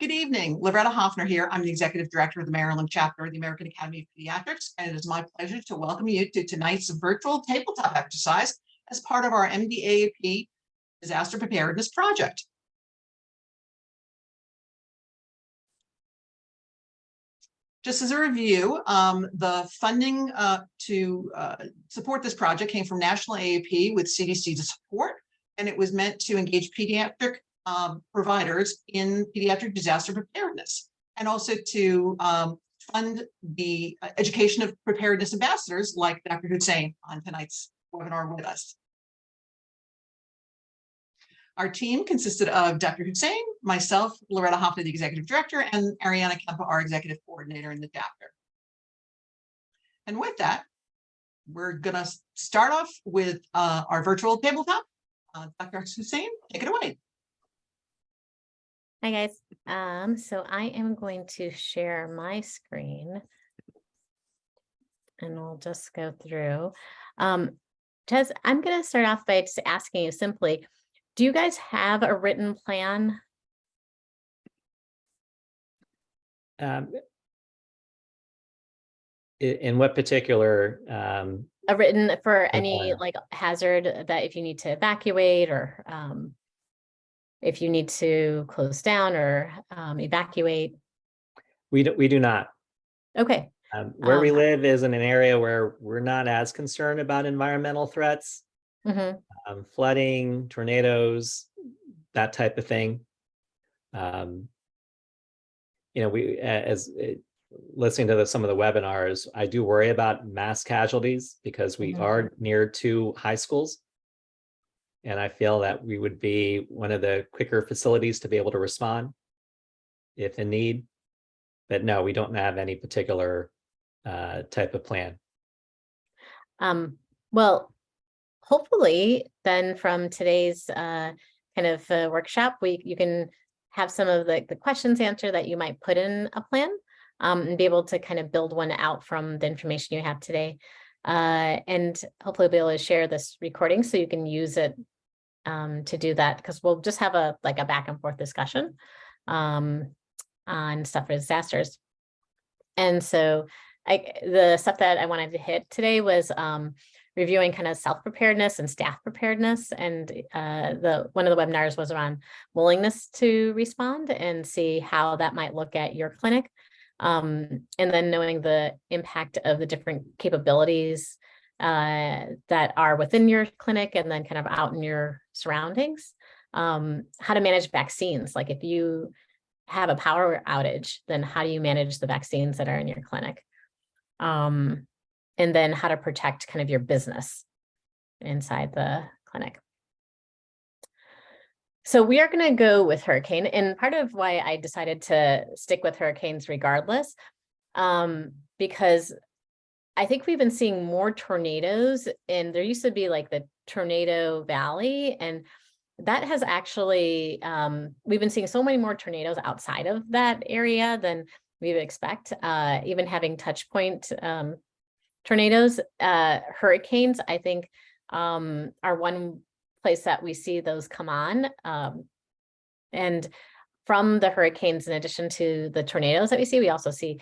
Good evening, Loretta Hoffner here. I'm the Executive Director of the Maryland chapter of the American Academy of Pediatrics, and it is my pleasure to welcome you to tonight's virtual tabletop exercise as part of our MDAAP Disaster Preparedness Project. Just as a review, the funding to support this project came from National AAP with CDC to support, and it was meant to engage pediatric providers in pediatric disaster preparedness, and also to fund the education of preparedness ambassadors like Dr. Husain on tonight's webinar with us. Our team consisted of Dr. Husain, myself, Loretta Hoffner, the Executive Director, and Ariana Kempa, our Executive Coordinator in the chapter. And with that, we're going to start off with our virtual tabletop. Dr. Husain, take it away. Hi guys, so I am going to share my screen and we'll just go through. Tess, I'm going to start off by just asking you simply, do you guys have a written plan? In what particular? A written for any like hazard that if you need to evacuate or if you need to close down or evacuate? We do not. Okay. Where we live is in an area where we're not as concerned about environmental threats, flooding, tornadoes, that type of thing. We listening to some of the webinars, I do worry about mass casualties because we are near two high schools. And I feel that we would be one of the quicker facilities to be able to respond if in need. But no, we don't have any particular type of plan. Well, hopefully then from today's kind of workshop, you can have some of the questions answered that you might put in a plan and be able to kind of build one out from the information you have today. And hopefully be able to share this recording so you can use it to do that, because we'll just have a back and forth discussion on stuff for disasters. And so the stuff that I wanted to hit today was reviewing kind of self-preparedness and staff preparedness. And one of the webinars was around willingness to respond and see how that might look at your clinic. And then knowing the impact of the different capabilities that are within your clinic and then kind of out in your surroundings. How to manage vaccines. Like if you have a power outage, then how do you manage the vaccines that are in your clinic? And then how to protect kind of your business inside the clinic. So we are going to go with hurricane, and part of why I decided to stick with hurricanes regardless, because I think we've been seeing more tornadoes, and there used to be like the Tornado Valley, and that has actually, we've been seeing so many more tornadoes outside of that area than we would expect, even having touch point tornadoes. Hurricanes, I think, are one place that we see those come on. And from the hurricanes, in addition to the tornadoes that we see, we also see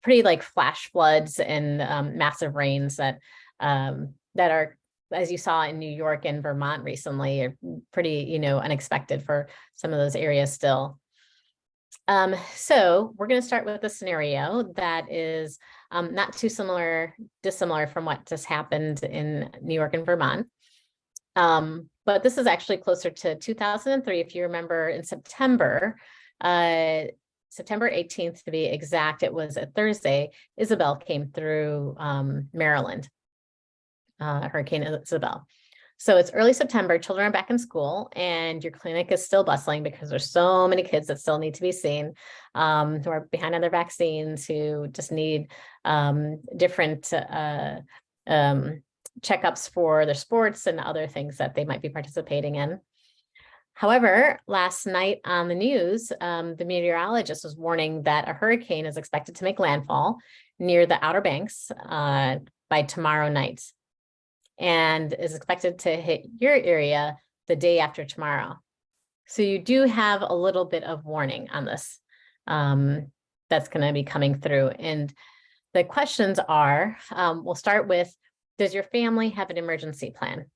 pretty like flash floods and massive rains that are, as you saw in New York and Vermont recently, are pretty, unexpected for some of those areas still. So we're going to start with a scenario that is not too dissimilar from what just happened in New York and Vermont. But this is actually closer to 2003. If you remember, in September 18th to be exact, it was a Thursday, Isabel came through Maryland, Hurricane Isabel. So it's early September, children are back in school, and your clinic is still bustling because there's so many kids that still need to be seen, who are behind on their vaccines, who just need different checkups for their sports and other things that they might be participating in. However, last night on the news, the meteorologist was warning that a hurricane is expected to make landfall near the Outer Banks by tomorrow night, and is expected to hit your area the day after tomorrow. So you do have a little bit of warning on this. That's going to be coming through. And the questions are, we'll start with, does your family have an emergency plan?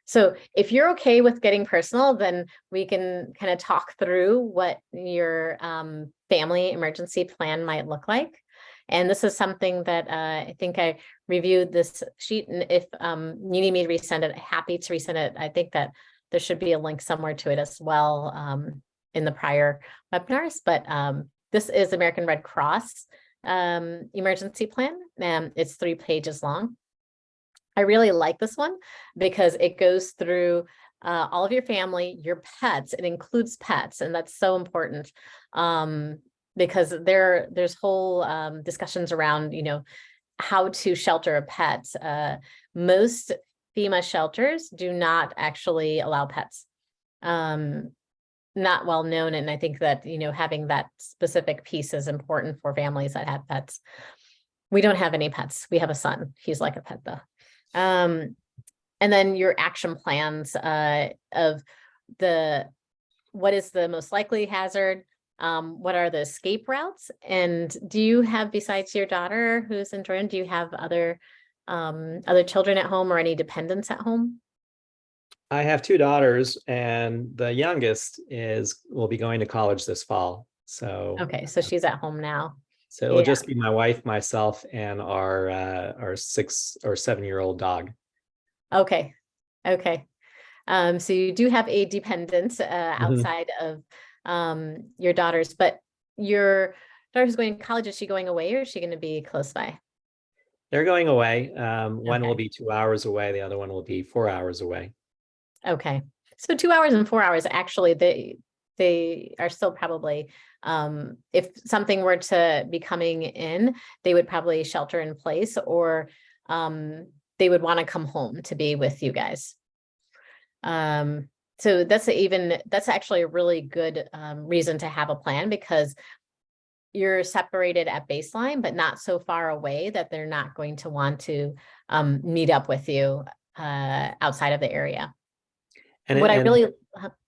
So if you're okay with getting personal, then we can kind of talk through what your family emergency plan might look like. And this is something that I think I reviewed this sheet. And if you need me to resend it, happy to resend it. I think that there should be a link somewhere to it as well in the prior webinars. But this is American Red Cross emergency plan. It's 3 pages long. I really like this one because it goes through all of your family, your pets. It includes pets, and that's so important because there's whole discussions around, how to shelter a pet. Most FEMA shelters do not actually allow pets. Not well known, and I think that having that specific piece is important for families that have pets. We don't have any pets. We have a son. He's like a pet though. And then your action plans of what is the most likely hazard, what are the escape routes, and do you have, besides your daughter who's in Jordan, do you have other children at home or any dependents at home? I have 2 daughters, and the youngest will be going to college this fall. So okay, so she's at home now. So it'll just be my wife, myself, and our 6 or 7-year-old dog. Okay. Okay. So you do have a dependent outside of your daughters, but your daughter's going to college. Is she going away, or is she going to be close by? They're going away. One Okay. will be 2 hours away. The other one will be 4 hours away. Okay. So 2 hours and 4 hours, actually, they are still probably, if something were to be coming in, they would probably shelter in place, or they would want to come home to be with you guys. So that's actually a really good reason to have a plan, because you're separated at baseline, but not so far away that they're not going to want to meet up with you outside of the area. And what I really,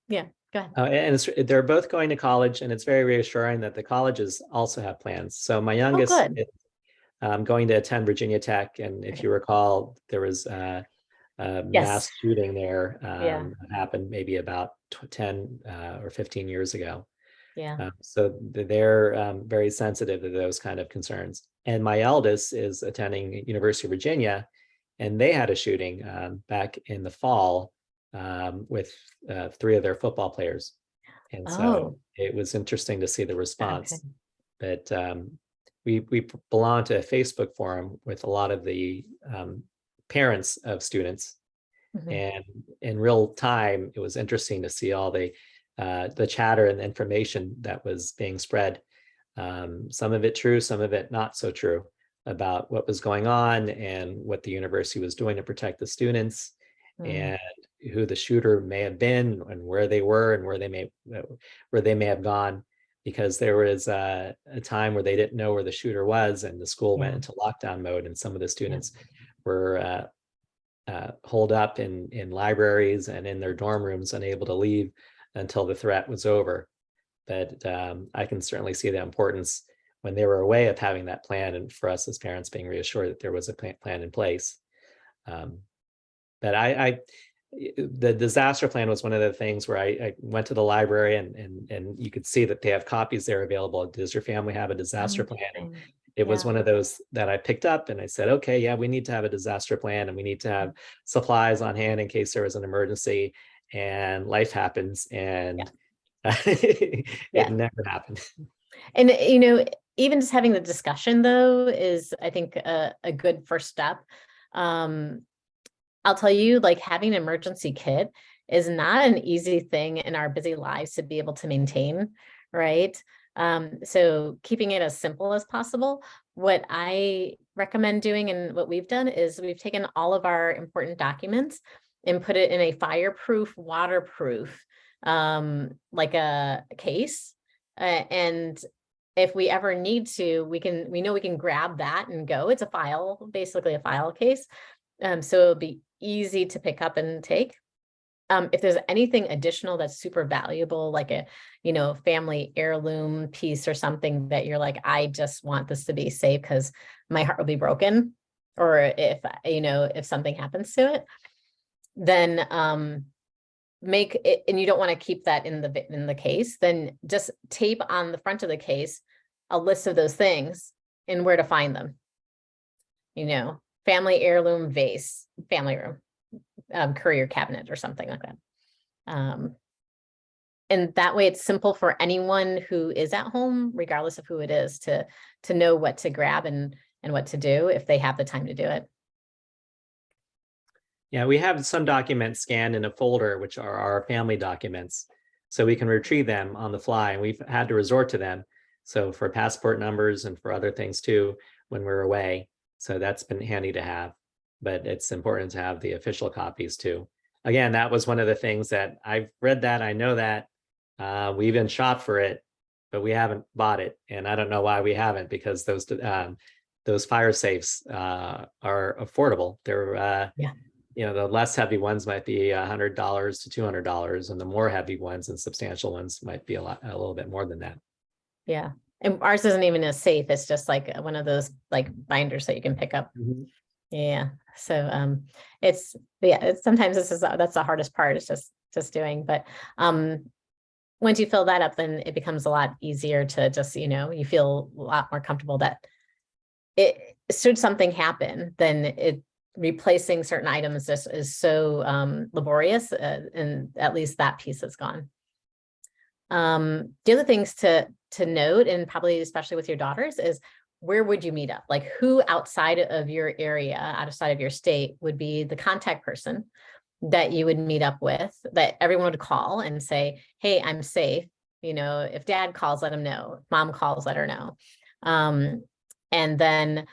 yeah, go ahead. And they're both going to college, and it's very reassuring that the colleges also have plans. So my youngest is going to attend Virginia Tech, and if you recall, there was a mass shooting there that happened maybe about 10 or 15 years ago. Yeah. So they're very sensitive to those kind of concerns. And my eldest is attending University of Virginia, and they had a shooting back in the fall with 3 of their football players. And so it was interesting to see the response. Okay. But we belong to a Facebook forum with a lot of the parents of students. Mm-hmm. And in real time, it was interesting to see all the chatter and the information that was being spread. Some of it true, some of it not so true, about what was going on and what the university was doing to protect the students. And who the shooter may have been, and where they were, and where they may have gone, because there was a time where they didn't know where the shooter was, and the school went into lockdown mode, and some of the students were holed up in libraries and in their dorm rooms, unable to leave until the threat was over. But I can certainly see the importance when they were away of having that plan, and for us as parents being reassured that there was a plan in place. But the disaster plan was one of the things where I went to the library, and you could see that they have copies there available. Does your family have a disaster plan? And it was one of those that I picked up, and I said, okay, yeah, we need to have a disaster plan, and we need to have supplies on hand in case there was an emergency, and life happens, and it never happened. And, even just having the discussion, though, is, I think, a good first step. I'll tell you, like, having an emergency kit is not an easy thing in our busy lives to be able to maintain, right? So keeping it as simple as possible. What I recommend doing, and what we've done, is we've taken all of our important documents and put it in a fireproof, waterproof, like a case. And if we ever need to, we know we can grab that and go. It's a file, basically a file case. So it'll be easy to pick up and take. If there's anything additional that's super valuable, like a, family heirloom piece or something that you're like, I just want this to be safe because my heart will be broken, or if, if something happens to it, then make it, and you don't want to keep that in the case, then just tape on the front of the case a list of those things and where to find them. Family heirloom vase, family room, courier cabinet or something like that. And that way it's simple for anyone who is at home, regardless of who it is, to know what to grab and what to do if they have the time to do it. Yeah, we have some documents scanned in a folder, which are our family documents, so we can retrieve them on the fly, and we've had to resort to them. So for passport numbers and for other things too, when we're away. So that's been handy to have, but it's important to have the official copies too. Again, that was one of the things that I've read that, I know that we even shot for it, but we haven't bought it. And I don't know why we haven't, because those fire safes are affordable. They're, the less heavy ones might be $100 to $200, and the more heavy ones and substantial ones might be a little bit more than that. Yeah. And ours isn't even a safe. It's just like one of those like binders that you can pick up. Mm-hmm. Yeah. So it's sometimes that's the hardest part, is just doing, but once you fill that up, then it becomes a lot easier to just, you feel a lot more comfortable that should something happen, then replacing certain items just is so laborious, and at least that piece is gone. The other things to note, and probably especially with your daughters, is where would you meet up? Like, who outside of your area, outside of your state, would be the contact person that you would meet up with, that everyone would call and say, hey, I'm safe. If dad calls, let him know. Mom calls, let her know. And then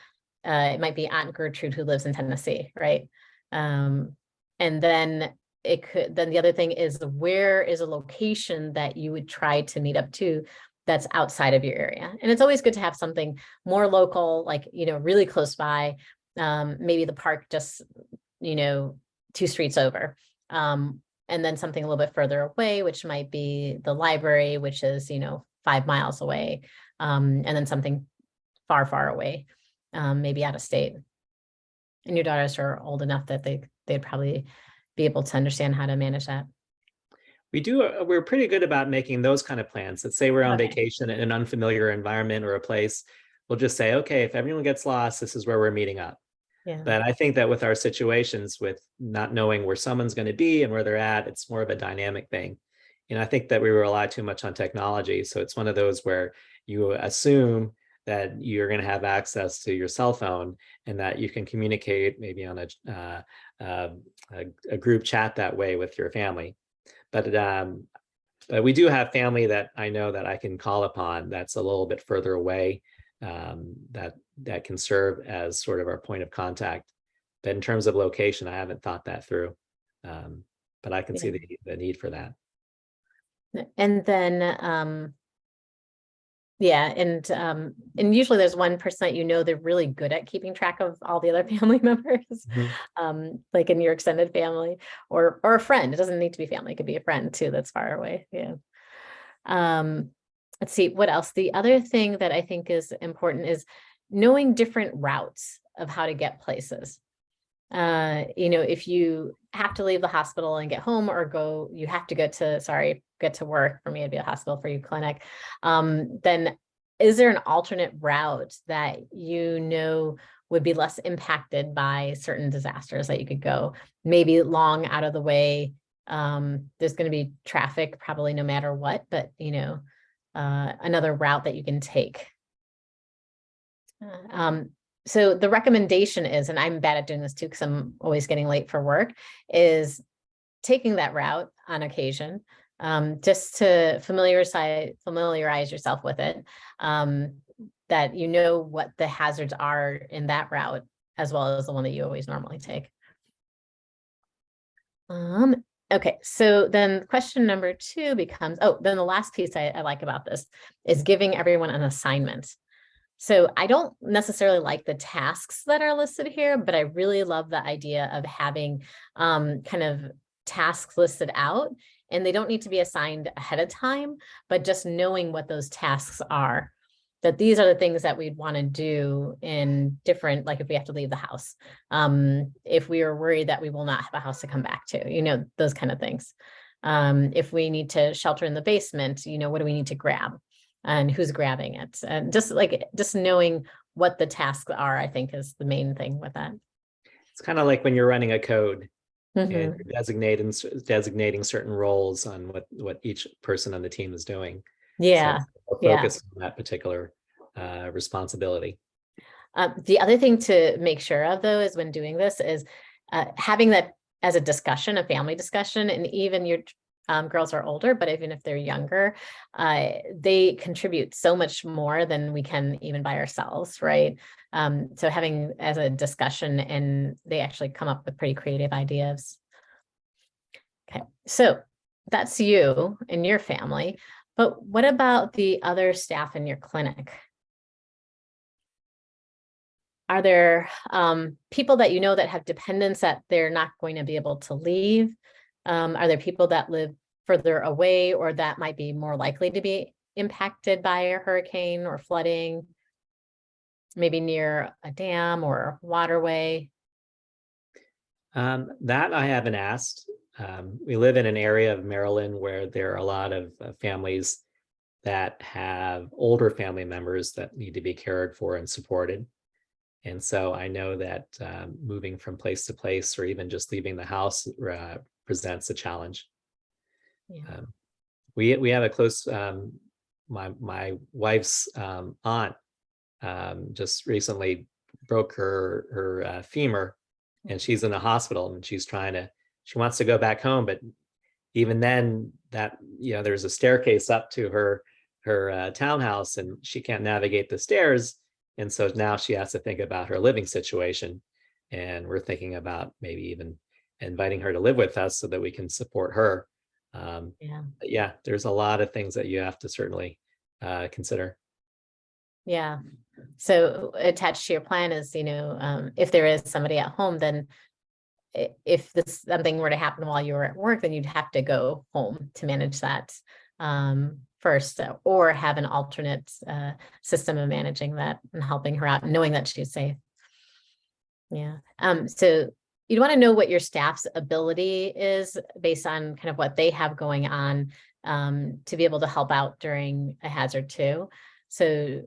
it might be Aunt Gertrude who lives in Tennessee, right? And then then the other thing is, where is a location that you would try to meet up to that's outside of your area? And it's always good to have something more local, like, really close by, maybe the park just, 2 streets over. And then something a little bit further away, which might be the library, which is, 5 miles away. And then something far, far away, maybe out of state. And your daughters are old enough that they'd probably be able to understand how to manage that. We're pretty good about making those kind of plans. Let's say we're on Okay. vacation in an unfamiliar environment or a place. We'll just say, okay, if everyone gets lost, this is where we're meeting up. Yeah. But I think that with our situations, with not knowing where someone's going to be and where they're at, it's more of a dynamic thing. And I think that we rely too much on technology. So it's one of those where you assume that you're going to have access to your cell phone and that you can communicate maybe on a group chat that way with your family. But we do have family that I know that I can call upon that's a little bit further away, that can serve as sort of our point of contact. But in terms of location, I haven't thought that through, but I can see the need for that. And then and usually there's one person that they're really good at keeping track of all the other family members, like in your extended family, or a friend. It doesn't need to be family, it could be a friend too that's far away. Let's see what else. The other thing that I think is important is knowing different routes of how to get places. If you have to leave the hospital and get home, or you have to get to work, for me it'd be a hospital, for you clinic, then is there an alternate route that would be less impacted by certain disasters that you could go, maybe long out of the way? There's going to be traffic probably no matter what, but another route that you can take. So the recommendation is, and I'm bad at doing this too, because I'm always getting late for work, is taking that route on occasion, just to familiarize yourself with it, that what the hazards are in that route, as well as the one that you always normally take. Okay, so then question number 2 becomes, then the last piece I like about this is giving everyone an assignment. So I don't necessarily like the tasks that are listed here, but I really love the idea of having kind of tasks listed out, and they don't need to be assigned ahead of time, but just knowing what those tasks are, that these are the things that we'd want to do in different, like if we have to leave the house, if we are worried that we will not have a house to come back to, you know, those kind of things. If we need to shelter in the basement, you know, what do we need to grab and who's grabbing it? And just knowing what the tasks are, I think, is the main thing with that. It's kind of like when you're running a code and Mhm. you're designating certain roles on what each person on the team is doing. Yeah. So we'll Yeah. focus on that particular responsibility. The other thing to make sure of, though, is when doing this is having that as a discussion, a family discussion, and even your girls are older, but even if they're younger, they contribute so much more than we can even by ourselves, right? So having as a discussion, and they actually come up with pretty creative ideas. Okay, so that's you and your family, but what about the other staff in your clinic? Are there people that you know that have dependents that they're not going to be able to leave? Are there people that live further away or that might be more likely to be impacted by a hurricane or flooding, maybe near a dam or a waterway? That I haven't asked. We live in an area of Maryland where there are a lot of families that have older family members that need to be cared for and supported. And so I know that moving from place to place or even just leaving the house presents a challenge. Yeah. We have a close, my wife's aunt just recently broke her femur, and she's in the hospital, and she wants to go back home, but even then, that, you know, there's a staircase up to her townhouse, and she can't navigate the stairs, and so now she has to think about her living situation, and we're thinking about maybe even inviting her to live with us so that we can support her. Yeah, there's a lot of things that you have to certainly consider. Yeah. So attached to your plan is, you know, if there is somebody at home, then if something were to happen while you were at work, then you'd have to go home to manage that first, or have an alternate system of managing that and helping her out, and knowing that she's safe. Yeah. So you'd want to know what your staff's ability is based on kind of what they have going on to be able to help out during a hazard too. So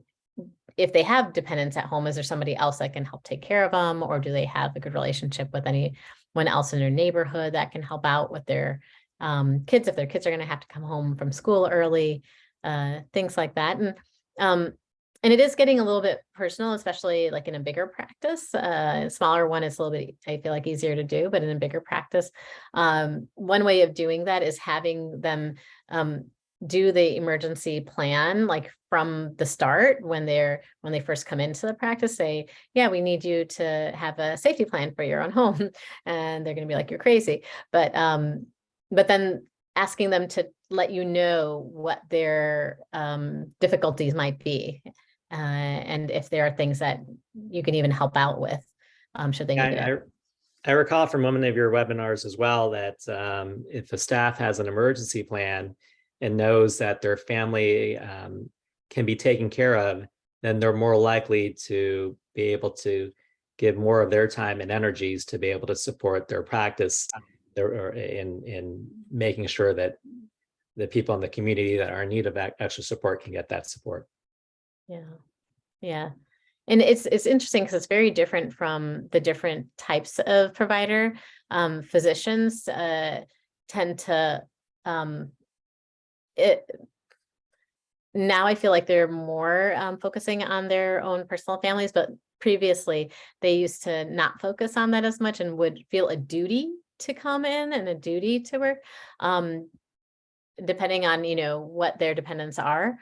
if they have dependents at home, is there somebody else that can help take care of them? Or do they have a good relationship with anyone else in their neighborhood that can help out with their kids, if their kids are going to have to come home from school early, things like that. And it is getting a little bit personal, especially like in a bigger practice. A smaller one is a little bit, I feel like, easier to do, but in a bigger practice, one way of doing that is having them do the emergency plan, like from the start, when they first come into the practice, say, yeah, we need you to have a safety plan for your own home. And they're going to be like, you're crazy. But then asking them to let you know what their difficulties might be. And if there are things that you can even help out with, should they need it. I recall from one of your webinars as well that if a staff has an emergency plan and knows that their family can be taken care of, then they're more likely to be able to give more of their time and energies to be able to support their practice in making sure that the people in the community that are in need of extra support can get that support. Yeah. Yeah. And it's interesting because it's very different from the different types of provider. Physicians tend to now I feel like they're more focusing on their own personal families, but previously they used to not focus on that as much and would feel a duty to come in and a duty to work, depending on, you know, what their dependents are.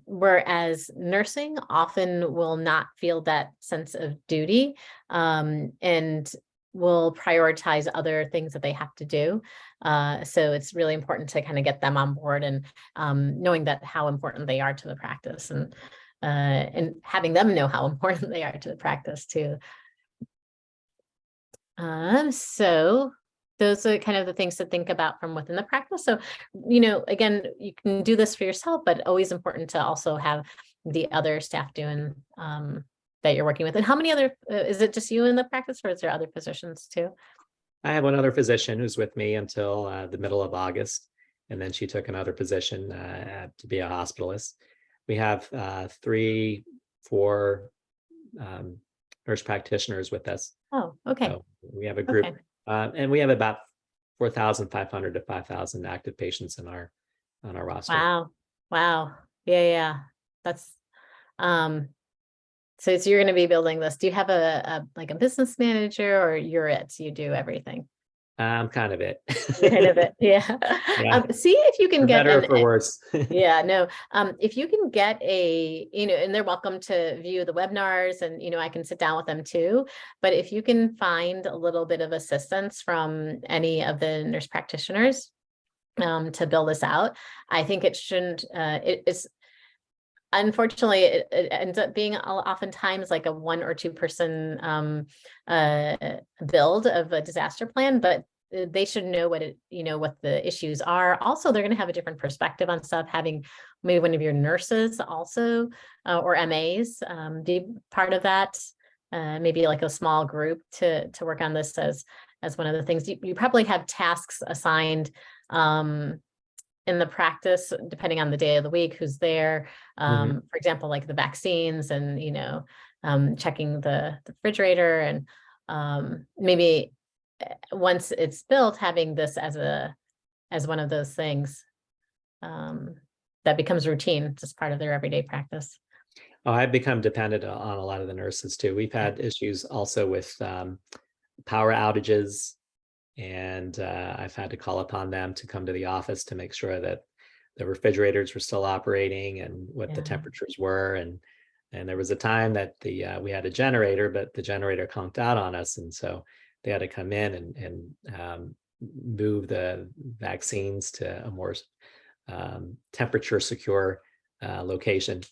Whereas nursing often will not feel that sense of duty and will prioritize other things that they have to do. So it's really important to kind of get them on board and knowing that how important they are to the practice, and having them know how important they are to the practice too. So those are kind of the things to think about from within the practice. So, again, you can do this for yourself, but always important to also have the other staff doing that you're working with. And how many other, is it just you in the practice, or is there other physicians too? I have one other physician who's with me until the middle of August, and then she took another position to be a hospitalist. We have 3, 4 nurse practitioners with us. Oh, okay. So we have a group, Okay. and we have about 4,500 to 5,000 active patients on our roster. Wow. Wow. Yeah. That's, so you're going to be building this. Do you have a business manager, or you're it? You do everything? I'm kind of it. You're kind of it. Yeah. Yeah. See if you can For get better or for worse. Yeah, no. If you can get and they're welcome to view the webinars, and, I can sit down with them too. But if you can find a little bit of assistance from any of the nurse practitioners to build this out, I think it shouldn't, it's, unfortunately, it ends up being oftentimes like a 1 or 2 person build of a disaster plan, but they should know what what the issues are. Also, they're going to have a different perspective on stuff, having maybe one of your nurses also or MAs be part of that, maybe like a small group to work on this as one of the things. You probably have tasks assigned in the practice, depending on the day of the week, who's there. For example, like the vaccines and, checking the refrigerator, and maybe once it's built, having this as one of those things that becomes routine, just part of their everyday practice. Oh, I've become dependent on a lot of the nurses too. We've had issues also with power outages, and I've had to call upon them to come to the office to make sure that the refrigerators were still operating and what the temperatures were. And there was a time that we had a generator, but the generator conked out on us, and so they had to come in and move the vaccines to a more temperature secure location.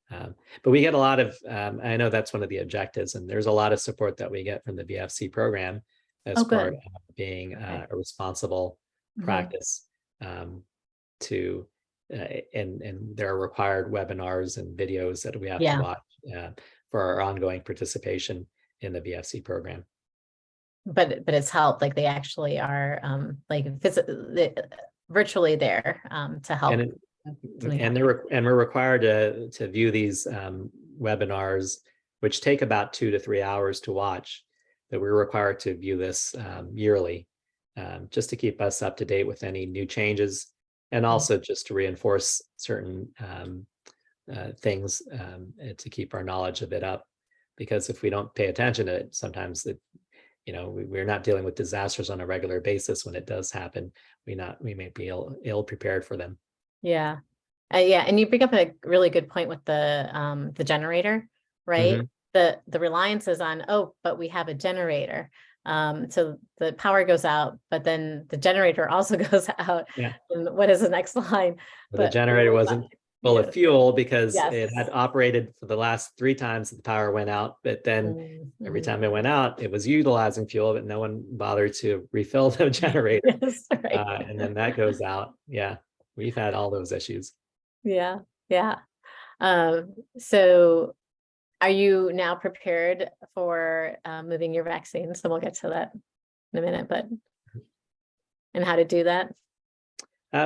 But we get a lot of, I know that's one of the objectives, and there's a lot of support that we get from the VFC program as part of being a responsible practice to, and there are required webinars and videos that we have to watch for our ongoing participation in the VFC program. But it's helped, like they actually are virtually there to help. And we're required to view these webinars, which take about 2 to 3 hours to watch. That we're required to view this yearly, just to keep us up to date with any new changes, and also just to reinforce certain things to keep our knowledge a bit up. Because if we don't pay attention to it, sometimes we're not dealing with disasters on a regular basis. When it does happen, we may be ill prepared for them. Yeah. And you bring up a really good point with the generator, right? The reliance is on, but we have a generator. So the power goes out, but then the generator also goes out. Yeah. And what is the next line? But the generator wasn't full of fuel because it had operated for the last 3 times that the power went out. But then every time it went out, it was utilizing fuel, but no one bothered to refill the generator. And then that goes out. Yeah, we've had all those issues. Yeah. So are you now prepared for moving your vaccines? So we'll get to that in a minute, and how to do that?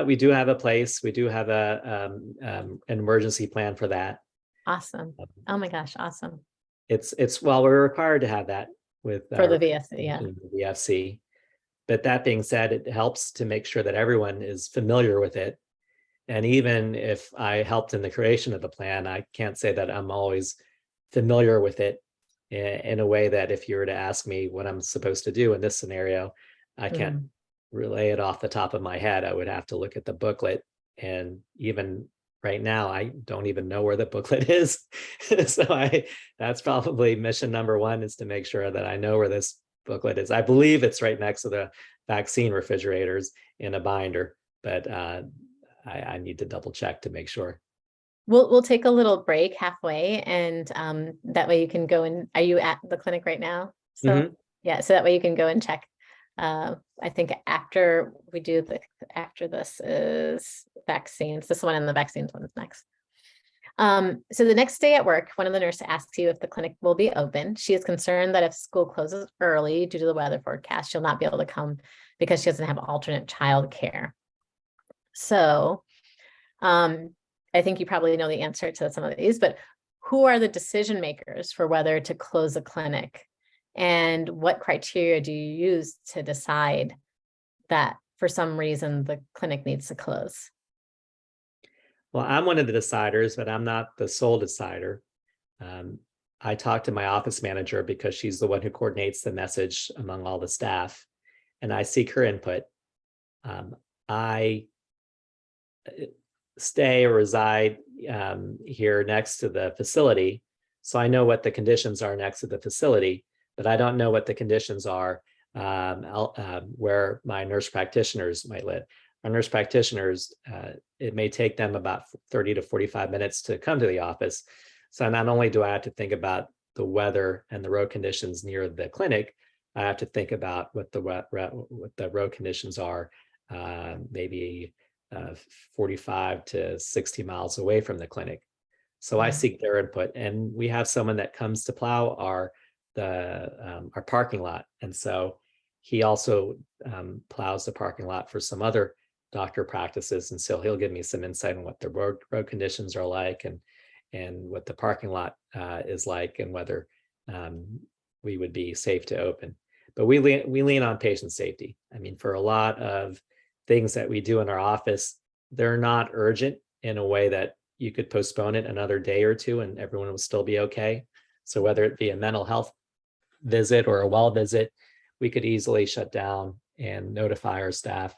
We do have a place. We do have an emergency plan for that. Awesome. Oh my gosh, awesome. We're required to have that with for the VFC, the VFC. But that being said, it helps to make sure that everyone is familiar with it. And even if I helped in the creation of the plan, I can't say that I'm always familiar with it in a way that if you were to ask me what I'm supposed to do in this scenario, I can't relay it off the top of my head. I would have to look at the booklet. And even right now, I don't even know where the booklet is. So that's probably mission number 1, is to make sure that I know where this booklet is. I believe it's right next to the vaccine refrigerators in a binder, but I need to double check to make sure. We'll take a little break halfway, and that way you can go and, are you at the clinic right now? So so that way you can go and check I think after we do after this is vaccines. This one and the vaccines one is next. So the next day at work, one of the nurses asks you if the clinic will be open. She is concerned that if school closes early due to the weather forecast, she'll not be able to come because she doesn't have alternate childcare. So I think you probably know the answer to some of these, but who are the decision makers for whether to close a clinic? And what criteria do you use to decide that for some reason the clinic needs to close? Well, I'm one of the deciders, but I'm not the sole decider. I talk to my office manager because she's the one who coordinates the message among all the staff, and I seek her input. I stay or reside here next to the facility, so I know what the conditions are next to the facility, but I don't know what the conditions are where my nurse practitioners might live. Our nurse practitioners, it may take them about 30 to 45 minutes to come to the office. So not only do I have to think about the weather and the road conditions near the clinic, I have to think about what the road conditions are, maybe 45 to 60 miles away from the clinic. So I seek their input, and we have someone that comes to plow our parking lot. And so he also plows the parking lot for some other doctor practices. And so he'll give me some insight on what the road conditions are like, and what the parking lot is like, and whether we would be safe to open. But we lean on patient safety. I mean, for a lot of things that we do in our office, they're not urgent in a way that you could postpone it another day or two and everyone will still be okay. So whether it be a mental health visit or a well visit, we could easily shut down and notify our staff.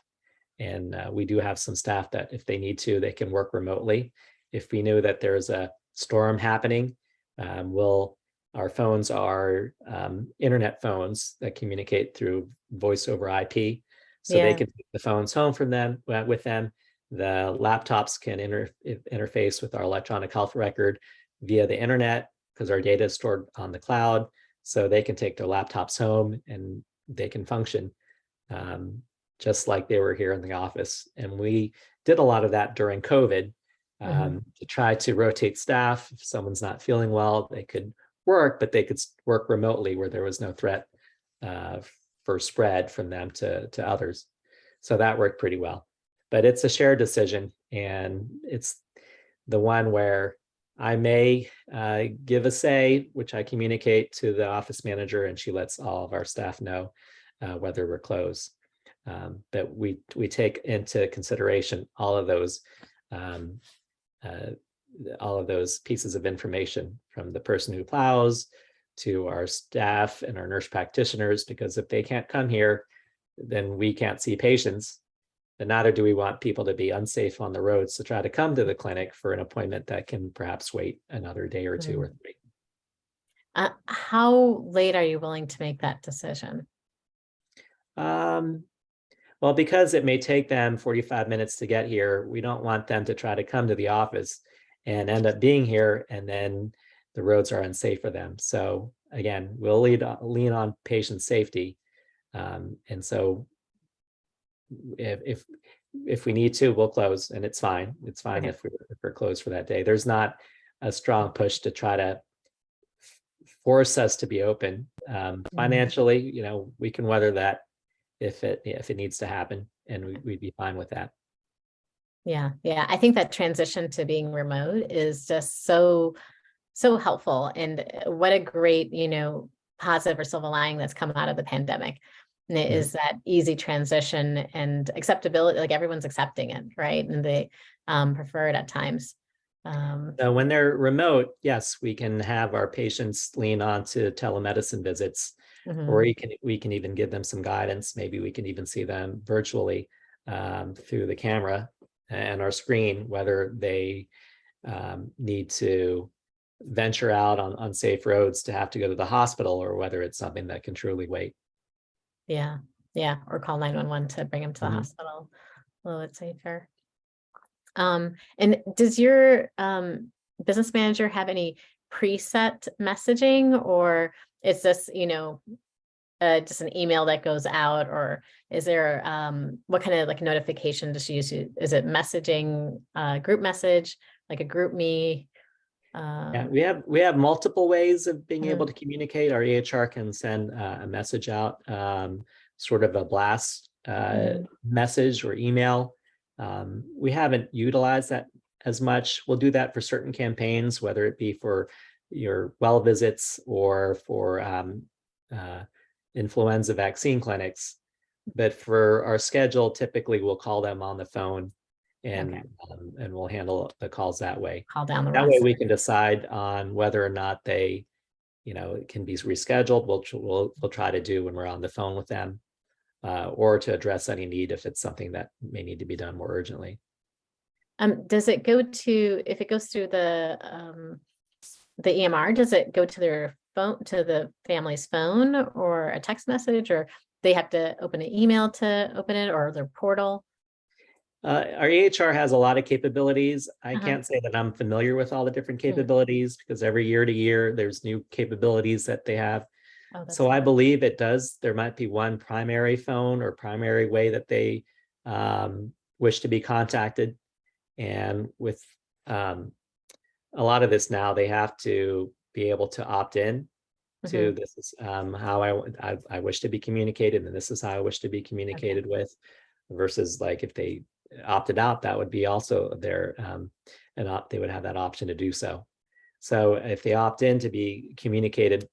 And we do have some staff that if they need to, they can work remotely. If we knew that there's a storm happening, our phones are internet phones that communicate through voice over IP. So they can take the phones home from them with them. The laptops can interface with our electronic health record via the internet because our data is stored on the cloud. So they can take their laptops home and they can function just like they were here in the office. And we did a lot of that during COVID to try to rotate staff. If someone's not feeling well, they could work, but they could work remotely where there was no threat for spread from them to others. So that worked pretty well. But it's a shared decision, and it's the one where I may give a say, which I communicate to the office manager, and she lets all of our staff know whether we're closed. But we take into consideration all of those pieces of information, from the person who plows to our staff and our nurse practitioners, because if they can't come here, then we can't see patients. But neither do we want people to be unsafe on the roads to try to come to the clinic for an appointment that can perhaps wait another day or two or three. How late are you willing to make that decision? Well, because it may take them 45 minutes to get here, we don't want them to try to come to the office and end up being here, and then the roads are unsafe for them. So again, we'll lean on patient safety. And so if we need to, we'll close, and it's fine. It's fine if we're closed for that day. There's not a strong push to try to force us to be open. Financially, we can weather that if it needs to happen, and we'd be fine with that. Yeah. I think that transition to being remote is just so helpful, and what a great, positive or silver lining that's come out of the pandemic. And it is that easy transition and acceptability, like everyone's accepting it, right? And they prefer it at times. So when they're remote, yes, we can have our patients lean on to telemedicine visits, or we can even give them some guidance. Maybe we can even see them virtually through the camera and our screen, whether they need to venture out on unsafe roads to have to go to the hospital, or whether it's something that can truly wait. Yeah. Or call 911 to bring them to the hospital a little bit safer. And does your business manager have any preset messaging, or is this, just an email that goes out, or is there, what kind of like notification does she use? Is it messaging, group message, like a group me? Yeah, we have multiple ways of being able Mhm. to communicate. Our EHR can send a message out, sort of a blast message or email. We haven't utilized that as much. We'll do that for certain campaigns, whether it be for your well visits or for influenza vaccine clinics. But for our schedule, typically we'll call them on the phone and we'll handle the calls that way. Call down the That way rest. we can decide on whether or not they, it can be rescheduled. We'll try to do when we're on the phone with them, or to address any need if it's something that may need to be done more urgently. Does it go to, if it goes through the EMR, does it go to their phone, to the family's phone, or a text message, or they have to open an email to open it, or their portal? Our EHR has a lot of capabilities. I Uh-huh. can't say that I'm familiar with all the different capabilities because every year to year, there's new capabilities that they have. Oh, that's So I believe it does. There might be one primary phone or primary way that they wish to be contacted. And with a lot of this now, they have to be able to opt in to this is how I wish to be communicated, and this is how I wish to be communicated with, versus like if they opted out, that would be also their they would have that option to do so. So if they opt in to be communicated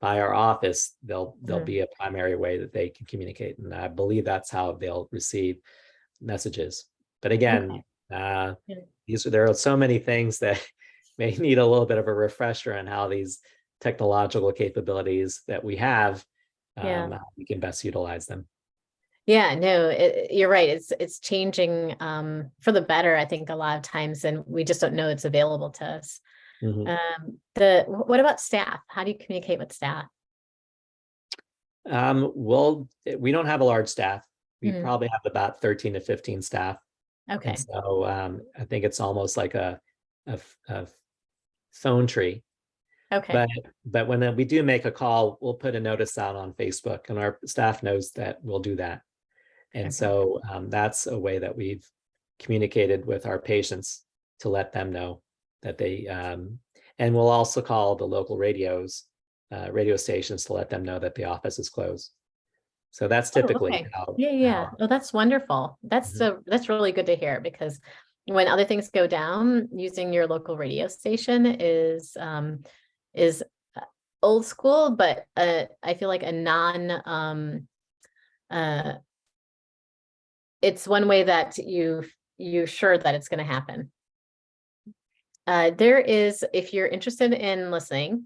by our office, there'll be a primary way that they can communicate, and I believe that's how they'll receive messages. But again, there are so many things that may need a little bit of a refresher on how these technological capabilities that we have, how we can best utilize them. Yeah, no, you're right. It's changing for the better, I think, a lot of times, and we just don't know it's available to us. What about staff? How do you communicate with staff? Well, we don't have a large staff. We probably have about 13 to 15 staff. Okay. And so I think it's almost like a phone tree. Okay. But when we do make a call, we'll put a notice out on Facebook, and our staff knows that we'll do that. And so that's a way that we've communicated with our patients to let them know that they, and we'll also call the local radio stations to let them know that the office is closed. So that's typically how. Yeah. Oh, that's wonderful. That's really good to hear, because when other things go down, using your local radio station is old school, but I feel like it's one way that you're sure that it's going to happen. There is, if you're interested in listening,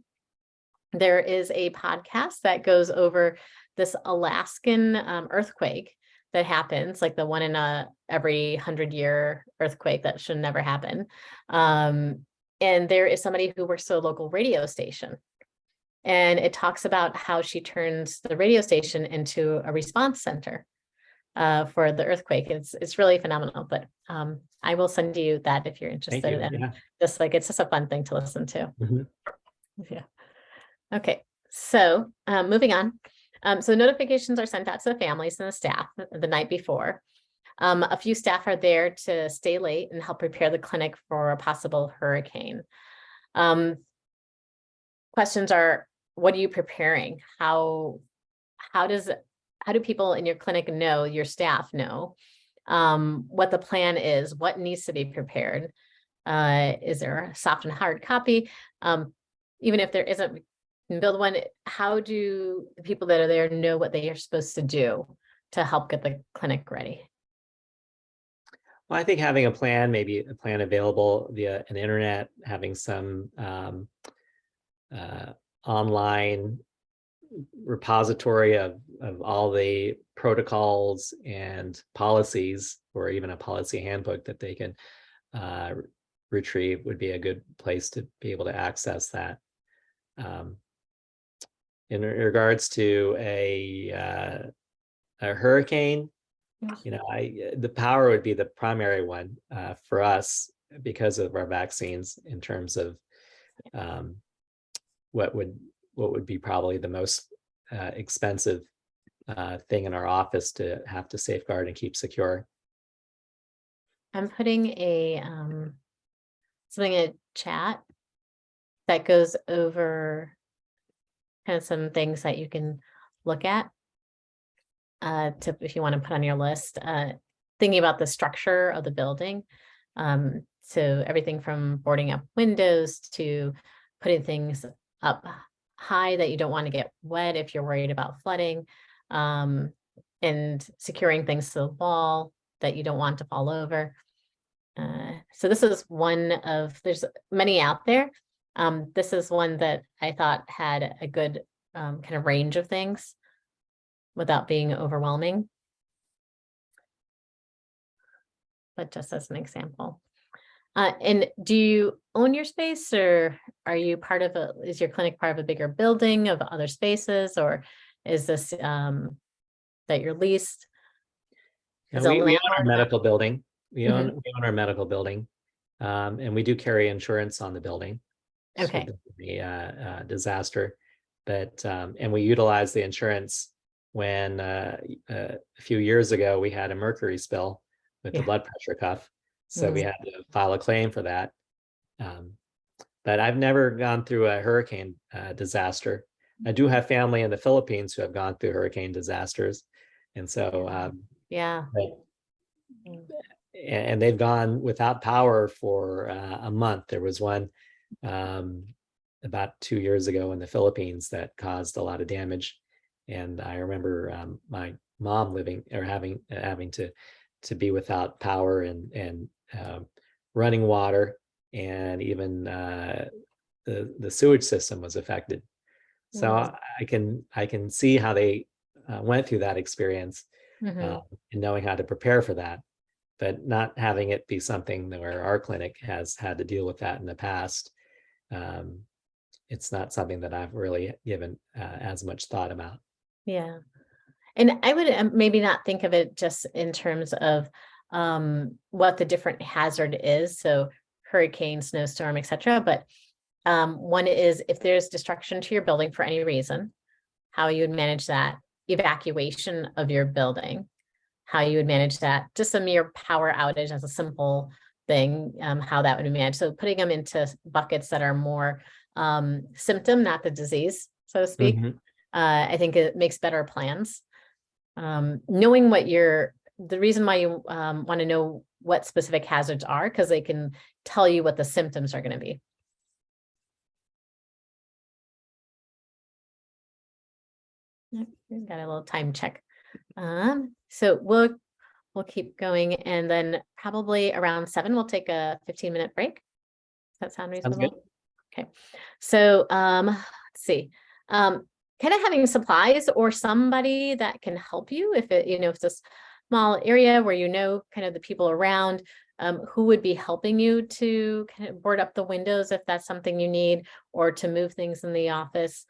there is a podcast that goes over this Alaskan earthquake that happens, like the one in every 100-year earthquake that should never happen. And there is somebody who works at a local radio station, and it talks about how she turns the radio station into a response center for the earthquake. It's really phenomenal, but I will send you that if you're interested. And just like, it's just a fun thing to listen to. Yeah. Okay. So moving on. So notifications are sent out to the families and the staff the night before. A few staff are there to stay late and help prepare the clinic for a possible hurricane. Questions are, what are you preparing? How do people in your clinic know, your staff know, what the plan is, what needs to be prepared? Is there a soft and hard copy? Even if there isn't, we can build one. How do the people that are there know what they are supposed to do to help get the clinic ready? Well, I think having a plan, maybe a plan available via an internet, having some online repository of all the protocols and policies, or even a policy handbook that they can retrieve, would be a good place to be able to access that. In regards to a hurricane, the power would be the primary one for us because of our vaccines, in terms of what would be probably the most expensive thing in our office to have to safeguard and keep secure. I'm putting a something in chat that goes over kind of some things that you can look at to if you want to put on your list. Thinking about the structure of the building. So everything from boarding up windows to putting things up high that you don't want to get wet if you're worried about flooding, and securing things to the wall that you don't want to fall over. So this is one of, there's many out there. This is one that I thought had a good kind of range of things without being overwhelming. But just as an example. And do you own your space, or are you part of is your clinic part of a bigger building of other spaces, or is this that you're leased? Yeah, As a we own our landlord? medical building. We Mhm. own our medical building, and we do carry insurance on the building. Okay. Should there be a disaster, but and we utilize the insurance when a few years ago we had a mercury spill with the Yeah. blood pressure cuff, so we Mhm. had to file a claim for that. But I've never gone through a hurricane disaster. I do have family in the Philippines who have gone through hurricane disasters, and so Yeah. but- Mm. and they've gone without power for a month. There was one about 2 years ago in the Philippines that caused a lot of damage, and I remember my mom living or having to be without power and running water, and even the sewage system was affected. So Mm. I can see how they went through that experience, Mhm. and knowing how to prepare for that, but not having it be something where our clinic has had to deal with that in the past. It's not something that I've really given as much thought about. Yeah. And I would maybe not think of it just in terms of what the different hazard is. So hurricane, snowstorm, etc. But one is if there's destruction to your building for any reason, how you would manage that, evacuation of your building, how you would manage that, just a mere power outage as a simple thing, how that would be managed. So putting them into buckets that are more symptom, not the disease, so to speak. Mhm. I think it makes better plans. Knowing what the reason why you want to know what specific hazards are, because they can tell you what the symptoms are going to be. Got a little time check. So we'll keep going, and then probably around 7 we'll take a 15-minute break. Does that sound Sounds reasonable? good. Okay. So let's see. Kind of having supplies or somebody that can help you if if it's a small area where kind of the people around, who would be helping you to kind of board up the windows if that's something you need, or to move things in the office.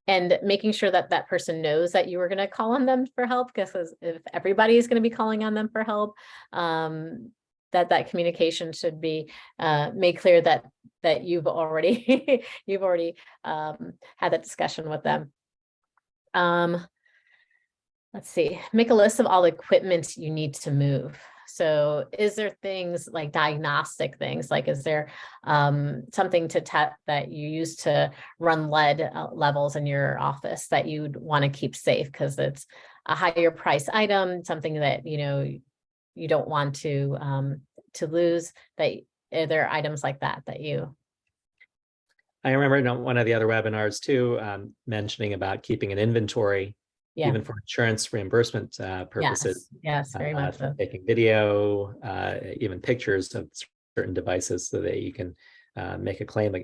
And making sure that that person knows that you were going to call on them for help, because if everybody is going to be calling on them for help, that communication should be made clear that you've already had that discussion with them. Let's see, make a list of all the equipment you need to move. So is there things like diagnostic things, like is there something to test that you use to run lead levels in your office that you'd want to keep safe because it's a higher price item, something that you don't want to lose? That are there items like that you? I remember in one of the other webinars too, mentioning about keeping an inventory, Yeah. even for insurance reimbursement purposes. Yes, very much so. Taking video, even pictures of certain devices so that you can make a claim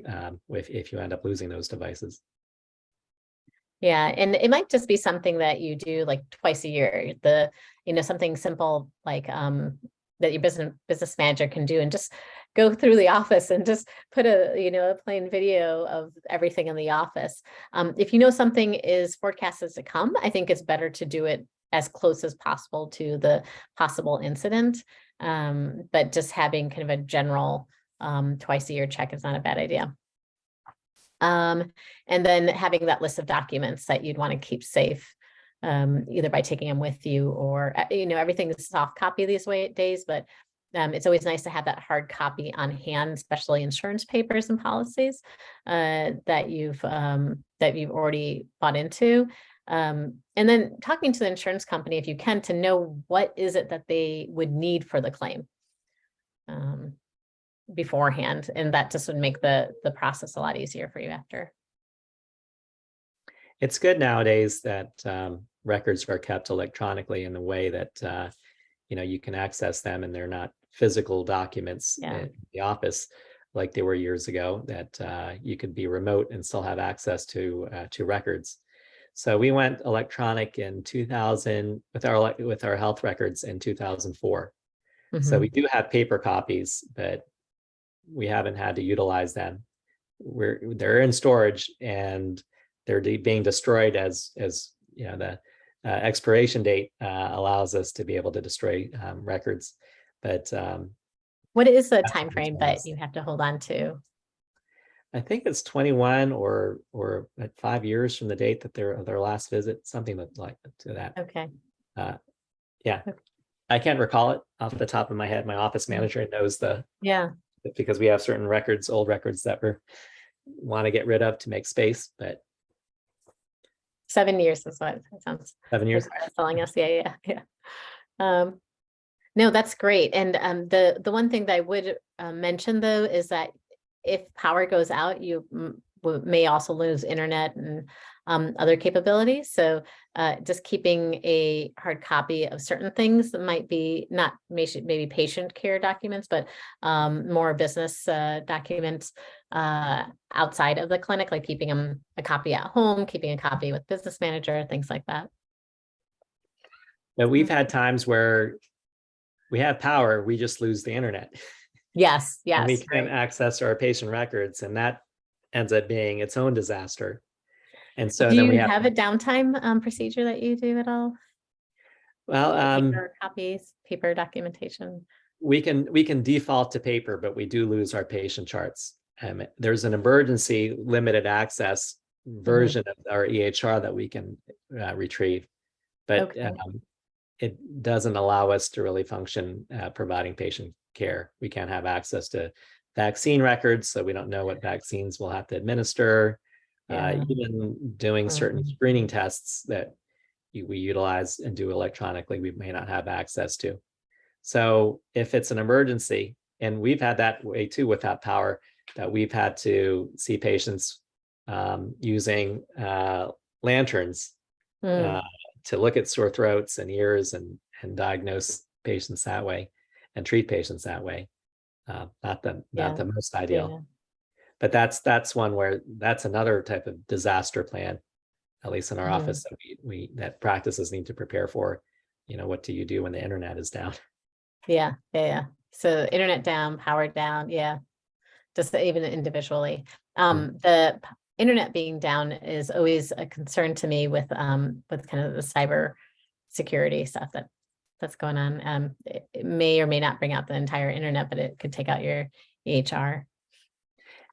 if you end up losing those devices. Yeah, and it might just be something that you do like twice a year. Something simple like that your business manager can do, and just go through the office and just put a plain video of everything in the office. If something is forecasted to come, I think it's better to do it as close as possible to the possible incident. But just having kind of a general twice a year check is not a bad idea. And then having that list of documents that you'd want to keep safe, either by taking them with you or, everything is soft copy these days, but it's always nice to have that hard copy on hand, especially insurance papers and policies that you've already bought into. And then talking to the insurance company, if you can, to know what is it that they would need for the claim beforehand, and that just would make the process a lot easier for you after. It's good nowadays that records are kept electronically in the way that you can access them and they're not physical documents in the office like they were years ago, that you could be remote and still have access to records. So we went electronic in 2000 with our health records in 2004. So we do have paper copies, but we haven't had to utilize them. They're in storage and they're being destroyed as the expiration date allows us to be able to destroy records. But what is the time frame that you have to hold on to? I think it's 21 or 5 years from the date that their last visit, something like to that. Okay. Yeah. Okay. I can't recall it off the top of my head. My office manager knows because we have certain records, old records that we want to get rid of to make space, but 7 years is what it sounds. 7 years. Telling us, yeah. No, that's great. And the one thing that I would mention though is that if power goes out, you may also lose internet and other capabilities. So just keeping a hard copy of certain things that might be not maybe patient care documents, but more business documents outside of the clinic, like keeping a copy at home, keeping a copy with business manager, things like that. But we've had times where we have power, we just lose the internet. Yes. And we can't access our patient records, and that ends up being its own disaster. And so do then you we have a downtime procedure that you do at all? Well, paper copies, paper documentation. We can default to paper, but we do lose our patient charts. There's an emergency limited access version of our EHR that we can retrieve, but it doesn't allow us to really function providing patient care. We can't have access to vaccine records, so we don't know what vaccines we'll have to administer. Even doing certain screening tests that we utilize and do electronically, we may not have access to. So if it's an emergency, and we've had that way too without power, that we've had to see patients using lanterns to look at sore throats and ears and diagnose patients that way and treat patients that way. Not the most ideal. But that's one where that's another type of disaster plan, at least in our office, that that practices need to prepare for. What do you do when the internet is down? Yeah. So internet down, power down. Yeah. Just even individually. The internet being down is always a concern to me with kind of the cyber security stuff that's going on. It may or may not bring out the entire internet, but it could take out your EHR.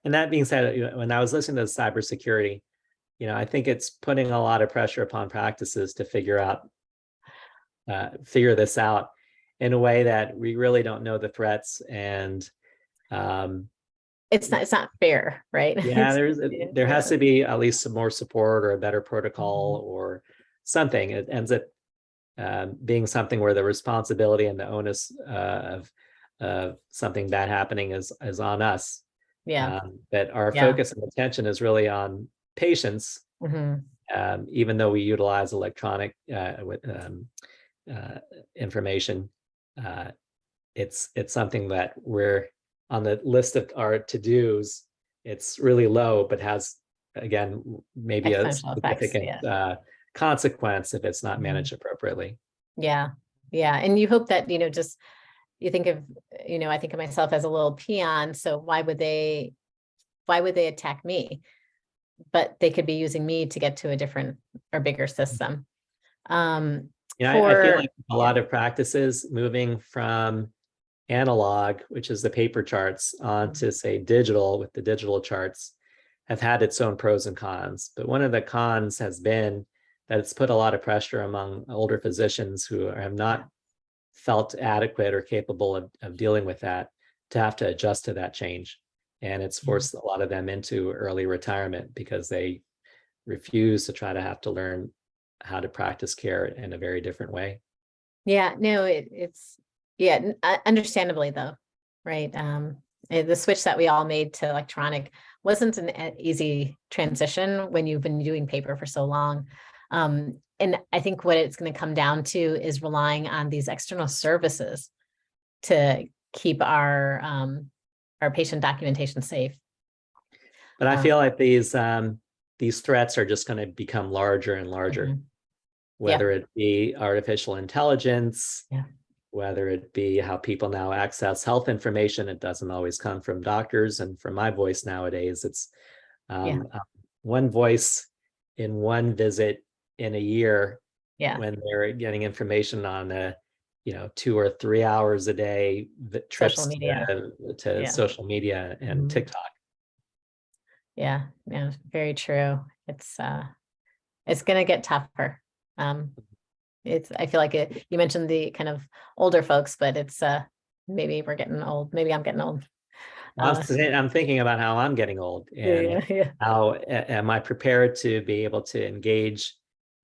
And that being said, when I was listening to cybersecurity, I think it's putting a lot of pressure upon practices to figure this out in a way that we really don't know the threats, and it's not fair, right? Yeah, there has to be at least some more support or a better protocol or something. It ends up being something where the responsibility and the onus of something bad happening is on us. But our focus and attention is really on patients, even though we utilize electronic information. It's something that we're on the list of our to-dos. It's really low, but has, again, maybe a significant consequence if it's not managed appropriately. Yeah. And you hope that, just you think of, I think of myself as a little peon. So why would they attack me? But they could be using me to get to a different or bigger system. I feel like a lot of practices moving from analog, which is the paper charts, onto say digital with the digital charts, have had its own pros and cons, but one of the cons has been that it's put a lot of pressure among older physicians who have not felt adequate or capable of dealing with that to have to adjust to that change. And it's forced a lot of them into early retirement because they refuse to try to have to learn how to practice care in a very different way. Yeah, no, it's, yeah, understandably though, right? The switch that we all made to electronic wasn't an easy transition when you've been doing paper for so long. And I think what it's going to come down to is relying on these external services to keep our patient documentation safe. But I feel like these threats are just going to become larger and larger, whether it be artificial intelligence, whether it be how people now access health information. It doesn't always come from doctors. And from my voice nowadays, it's one voice in one visit in a year when they're getting information on 2 or 3 hours a day trips Social media. to social media and TikTok. Yeah, very true. It's going to get tougher. I feel like you mentioned the kind of older folks, but it's maybe we're getting old. Maybe I'm getting old. I'm thinking about how I'm getting old and how am I prepared to be able to engage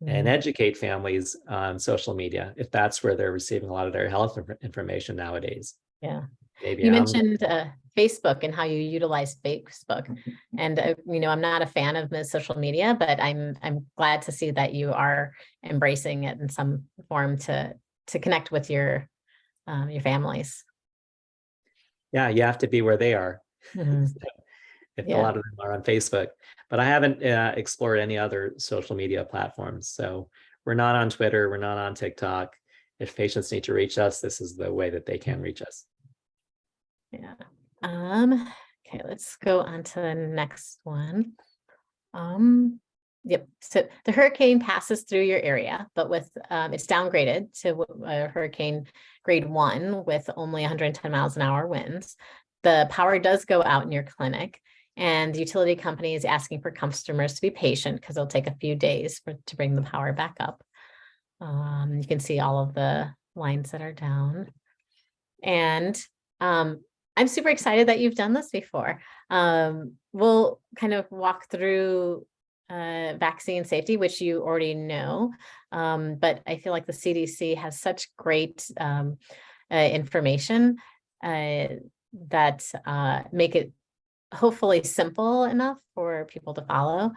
and educate families on social media if that's where they're receiving a lot of their health information nowadays. Yeah. Maybe you mentioned Facebook and how you utilize Facebook, and I'm not a fan of the social media, but I'm glad to see that you are embracing it in some form to connect with your families. Yeah, you have to be where they are. If a lot of them are on Facebook, but I haven't explored any other social media platforms. So we're not on Twitter, we're not on TikTok. If patients need to reach us, this is the way that they can reach us. Yeah. Okay, let's go on to the next one. Yep. So the hurricane passes through your area, but with it's downgraded to hurricane grade 1 with only 110 miles an hour winds. The power does go out in your clinic, and the utility company is asking for customers to be patient because it'll take a few days to bring the power back up. You can see all of the lines that are down. And I'm super excited that you've done this before. We'll kind of walk through vaccine safety, which you already know, but I feel like the CDC has such great information that make it hopefully simple enough for people to follow.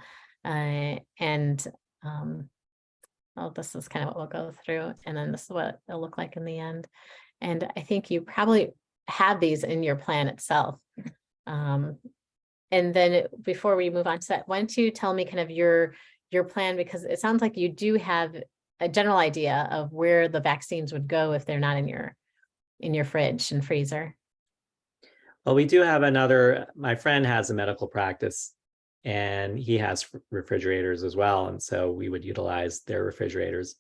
This is kind of what we'll go through, and then this is what it'll look like in the end. And I think you probably have these in your plan itself. And then before we move on to that, why don't you tell me kind of your plan, because it sounds like you do have a general idea of where the vaccines would go if they're not in your fridge and freezer. Well, we do have my friend has a medical practice and he has refrigerators as well. And so we would utilize their refrigerators.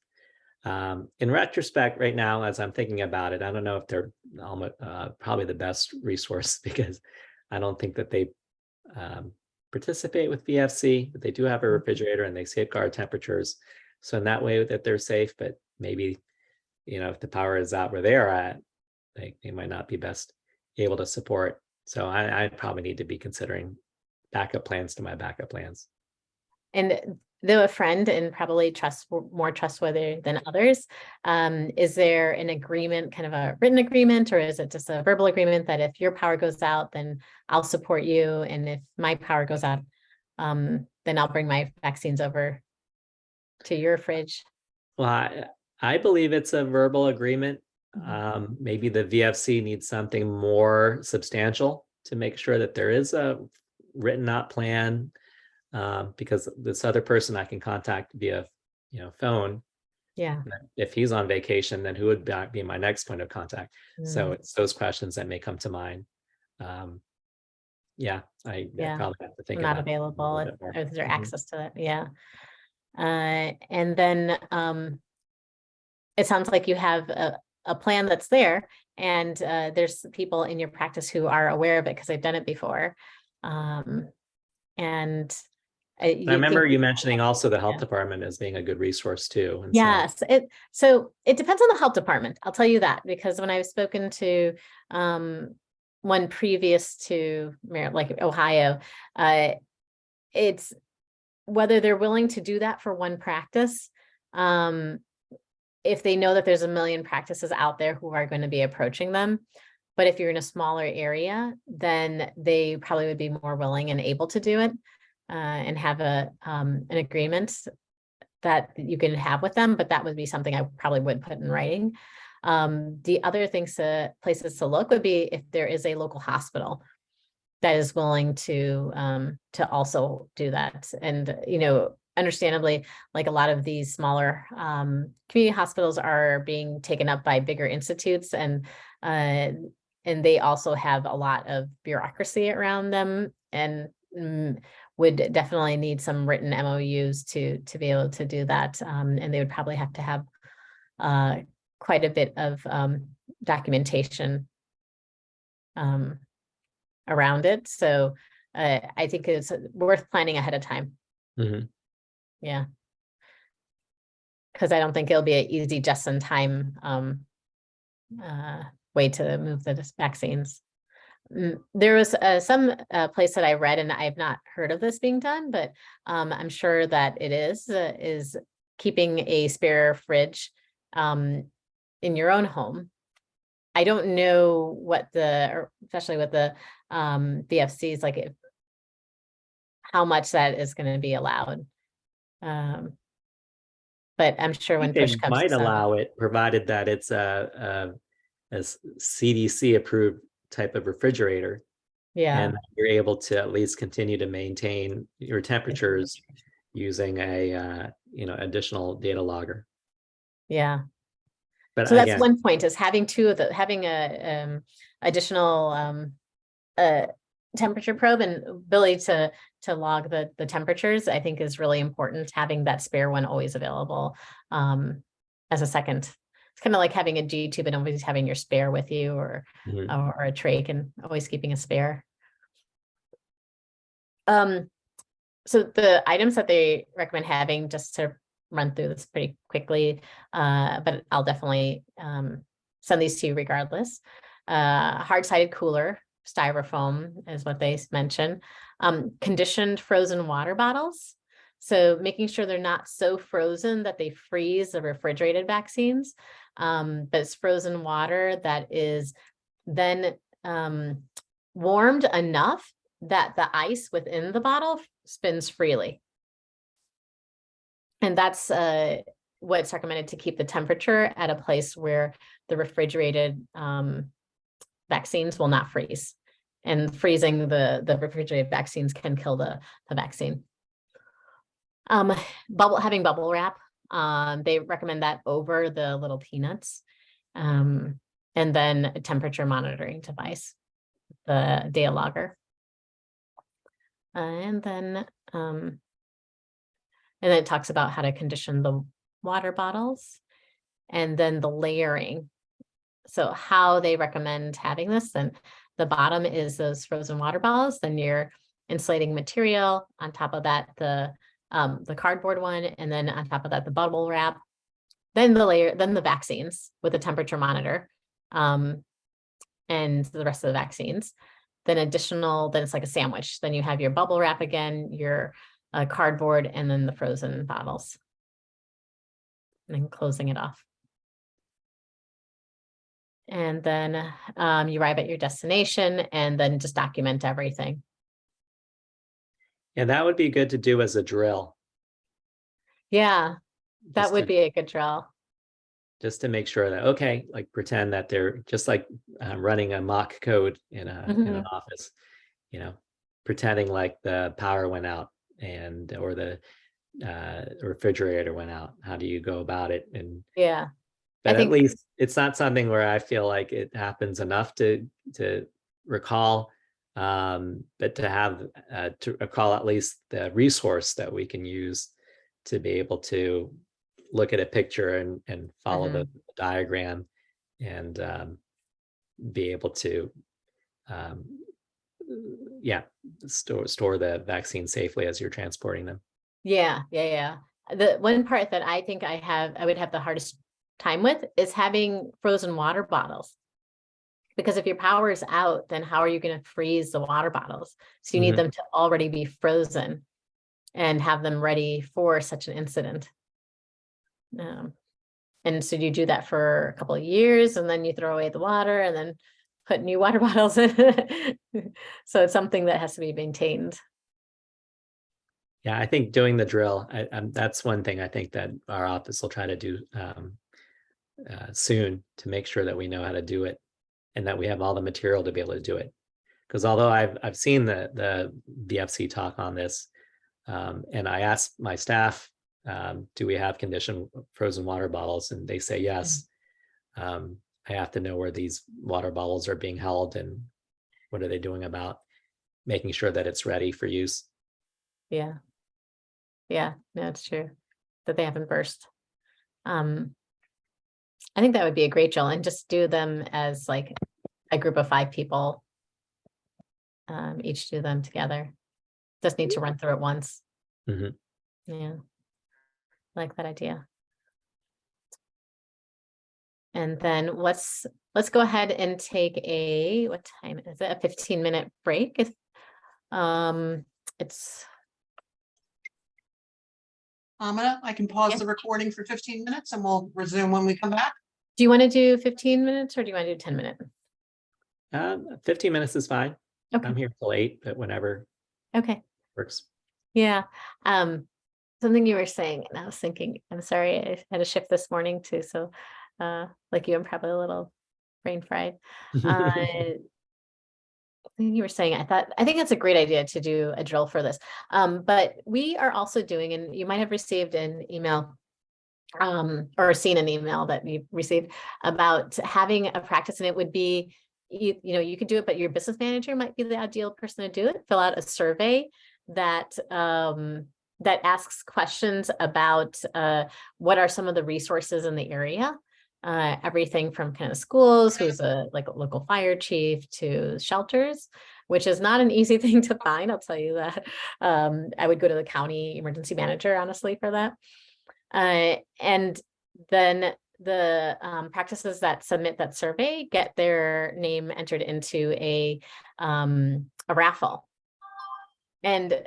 In retrospect, right now, as I'm thinking about it, I don't know if they're probably the best resource because I don't think that they participate with VFC, but they do have a refrigerator and they safeguard temperatures. So in that way that they're safe, but maybe, if the power is out where they are at, they might not be best able to support. So I probably need to be considering backup plans to my backup plans. And though a friend and probably more trustworthy than others, is there an agreement, kind of a written agreement, or is it just a verbal agreement that if your power goes out, then I'll support you, and if my power goes out, then I'll bring my vaccines over to your fridge? Well, I believe it's a verbal agreement. Maybe the VFC needs something more substantial to make sure that there is a written out plan, because this other person I can contact via phone. Yeah. If he's on vacation, then who would be my next point of contact? So it's those questions that may come to mind. I probably have to think not about available it or is there access to that? Yeah. And then it sounds like you have a plan that's there, and there's people in your practice who are aware of it because they've done it before. And I you remember think- you mentioning also the health Yeah. department as being a good resource too. And so, Yes, so it depends on the health department. I'll tell you that, because when I've spoken to one previous to like Ohio, it's whether they're willing to do that for one practice. If they know that there's a million practices out there who are going to be approaching them. But if you're in a smaller area, then they probably would be more willing and able to do it, and have an agreement that you can have with them. But that would be something I probably would put in writing. The other places to look would be if there is a local hospital that is willing to also do that. And, understandably, like a lot of these smaller community hospitals are being taken up by bigger institutes, and they also have a lot of bureaucracy around them, and would definitely need some written MOUs to be able to do that. And they would probably have to have quite a bit of documentation around it. So I think it's worth planning ahead of time. Mhm. Yeah. Because I don't think it'll be an easy just in time way to move the vaccines. There was some place that I read, and I've not heard of this being done, but I'm sure that it is keeping a spare fridge in your own home. I don't know what especially with the BFCs, like how much that is going to be allowed. But I'm sure when They push comes might to shove, allow it, provided that it's a CDC approved type of refrigerator, yeah, and you're able to at least continue to maintain your temperatures using a additional data logger. yeah. But So that's again, one point, is having having a additional temperature probe and ability to log the temperatures, I think is really important. Having that spare one always available as a second. It's kind of like having a G tube and always having your spare with you, or mhm. or a trach, and always keeping a spare. So the items that they recommend having, just to run through this pretty quickly, but I'll definitely send these to you regardless. Hard-sided cooler, styrofoam is what they mention. Conditioned frozen water bottles. So making sure they're not so frozen that they freeze the refrigerated vaccines, but it's frozen water that is then warmed enough that the ice within the bottle spins freely. And that's what's recommended to keep the temperature at a place where the refrigerated vaccines will not freeze. And freezing the refrigerated vaccines can kill the vaccine. Having bubble wrap. They recommend that over the little peanuts. And then a temperature monitoring device, the data logger. And then it talks about how to condition the water bottles, and then the layering. So how they recommend having this, then the bottom is those frozen water bottles, then your insulating material, on top of that the cardboard one, and then on top of that the bubble wrap, then the vaccines with a temperature monitor, and the rest of the vaccines. Then it's like a sandwich. Then you have your bubble wrap again, your cardboard, and then the frozen bottles. And then closing it off. And then you arrive at your destination, and then just document everything. And that would be good to do as a drill. Yeah, that Just would to- be a good drill. Just to make sure that, okay, like pretend that they're just like running a mock code in an office, pretending like the power went out or the refrigerator went out. How do you go about it? And Yeah, but think- at least it's not something where I feel like it happens enough to recall, but to have to recall at least the resource that we can use to be able to look at a picture and follow the diagram, and be able to yeah, store the vaccine safely as you're transporting them. Yeah. The one part that I think I would have the hardest time with is having frozen water bottles. Because if your power is out, then how are you going to freeze the water bottles? So you need them to already be frozen and have them ready for such an incident. And so you do that for a couple of years, and then you throw away the water and then put new water bottles in. So it's something that has to be maintained. Yeah, I think doing the drill, that's one thing I think that our office will try to do soon, to make sure that we know how to do it and that we have all the material to be able to do it. Because although I've seen the BFC talk on this, and I asked my staff, do we have conditioned frozen water bottles? And they say yes. I have to know where these water bottles are being held and what are they doing about making sure that it's ready for use. Yeah, no, it's true that they haven't burst. I think that would be a great drill, and just do them as like a group of 5 people. Each do them together. Just need to run through it once. Mm-hmm. Yeah, I like that idea. And then let's go ahead and take what time is it? A 15-minute break. It's Amyna, I can pause the recording for 15 minutes and we'll resume when we come back. Do you want to do 15 minutes or do you want to do 10 minutes? 15 minutes is fine. Okay. I'm here till 8, but whenever Okay. works. Yeah. Something you were saying, and I was thinking, I'm sorry, I had a shift this morning too. So like you, I'm probably a little brain fried. You were saying, I think that's a great idea to do a drill for this. But we are also doing, and you might have received an email or seen an email that you received about having a practice, and it would be, you know, you could do it, but your business manager might be the ideal person to do it. Fill out a survey that that asks questions about what are some of the resources in the area. Everything from kind of schools, who's a local fire chief, to shelters, which is not an easy thing to find. I'll tell you that. I would go to the county emergency manager, honestly, for that. And then the practices that submit that survey get their name entered into a raffle. And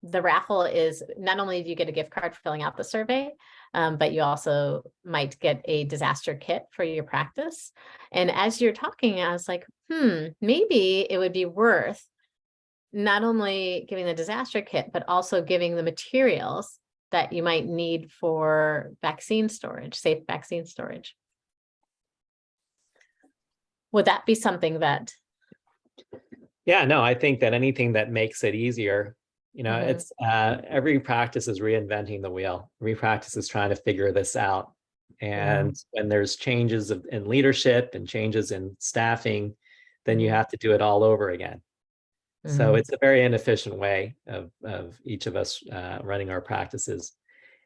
the raffle is not only do you get a gift card for filling out the survey, but you also might get a disaster kit for your practice. And as you're talking, I was like, maybe it would be worth not only giving the disaster kit, but also giving the materials that you might need for vaccine storage, safe vaccine storage. Would that be something that? Yeah, no, I think that anything that makes it easier, you know, it's every practice is reinventing the wheel. Every practice is trying to figure this out. And when there's changes in leadership and changes in staffing, then you have to do it all over again. So it's a very inefficient way of each of us running our practices.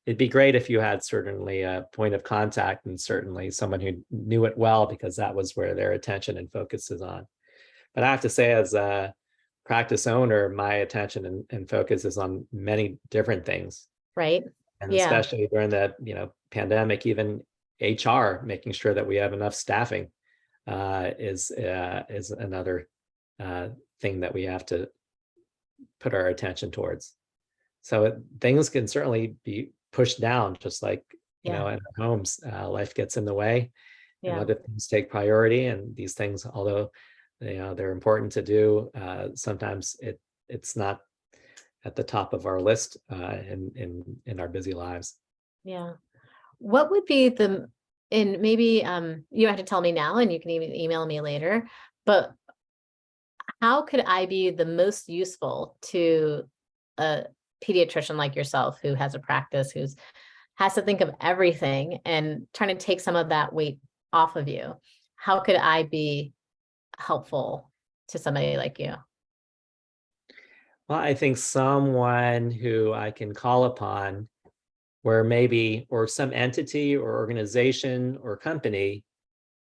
It'd be great if you had certainly a point of contact and certainly someone who knew it well, because that was where their attention and focus is on. But I have to say, as a practice owner, my attention and focus is on many different things. Right. And especially during the pandemic, even HR, making sure that we have enough staffing is another thing that we have to put our attention towards. So things can certainly be pushed down, just like you know, in our homes, life gets in the way, and other things take priority. And these things, although they're important to do, sometimes it's not at the top of our list in our busy lives. Yeah. What would be and maybe you have to tell me now, and you can even email me later, but how could I be the most useful to a pediatrician like yourself, who has a practice, has to think of everything and trying to take some of that weight off of you? How could I be helpful to somebody like you? Well, I think someone who I can call upon, or some entity or organization or company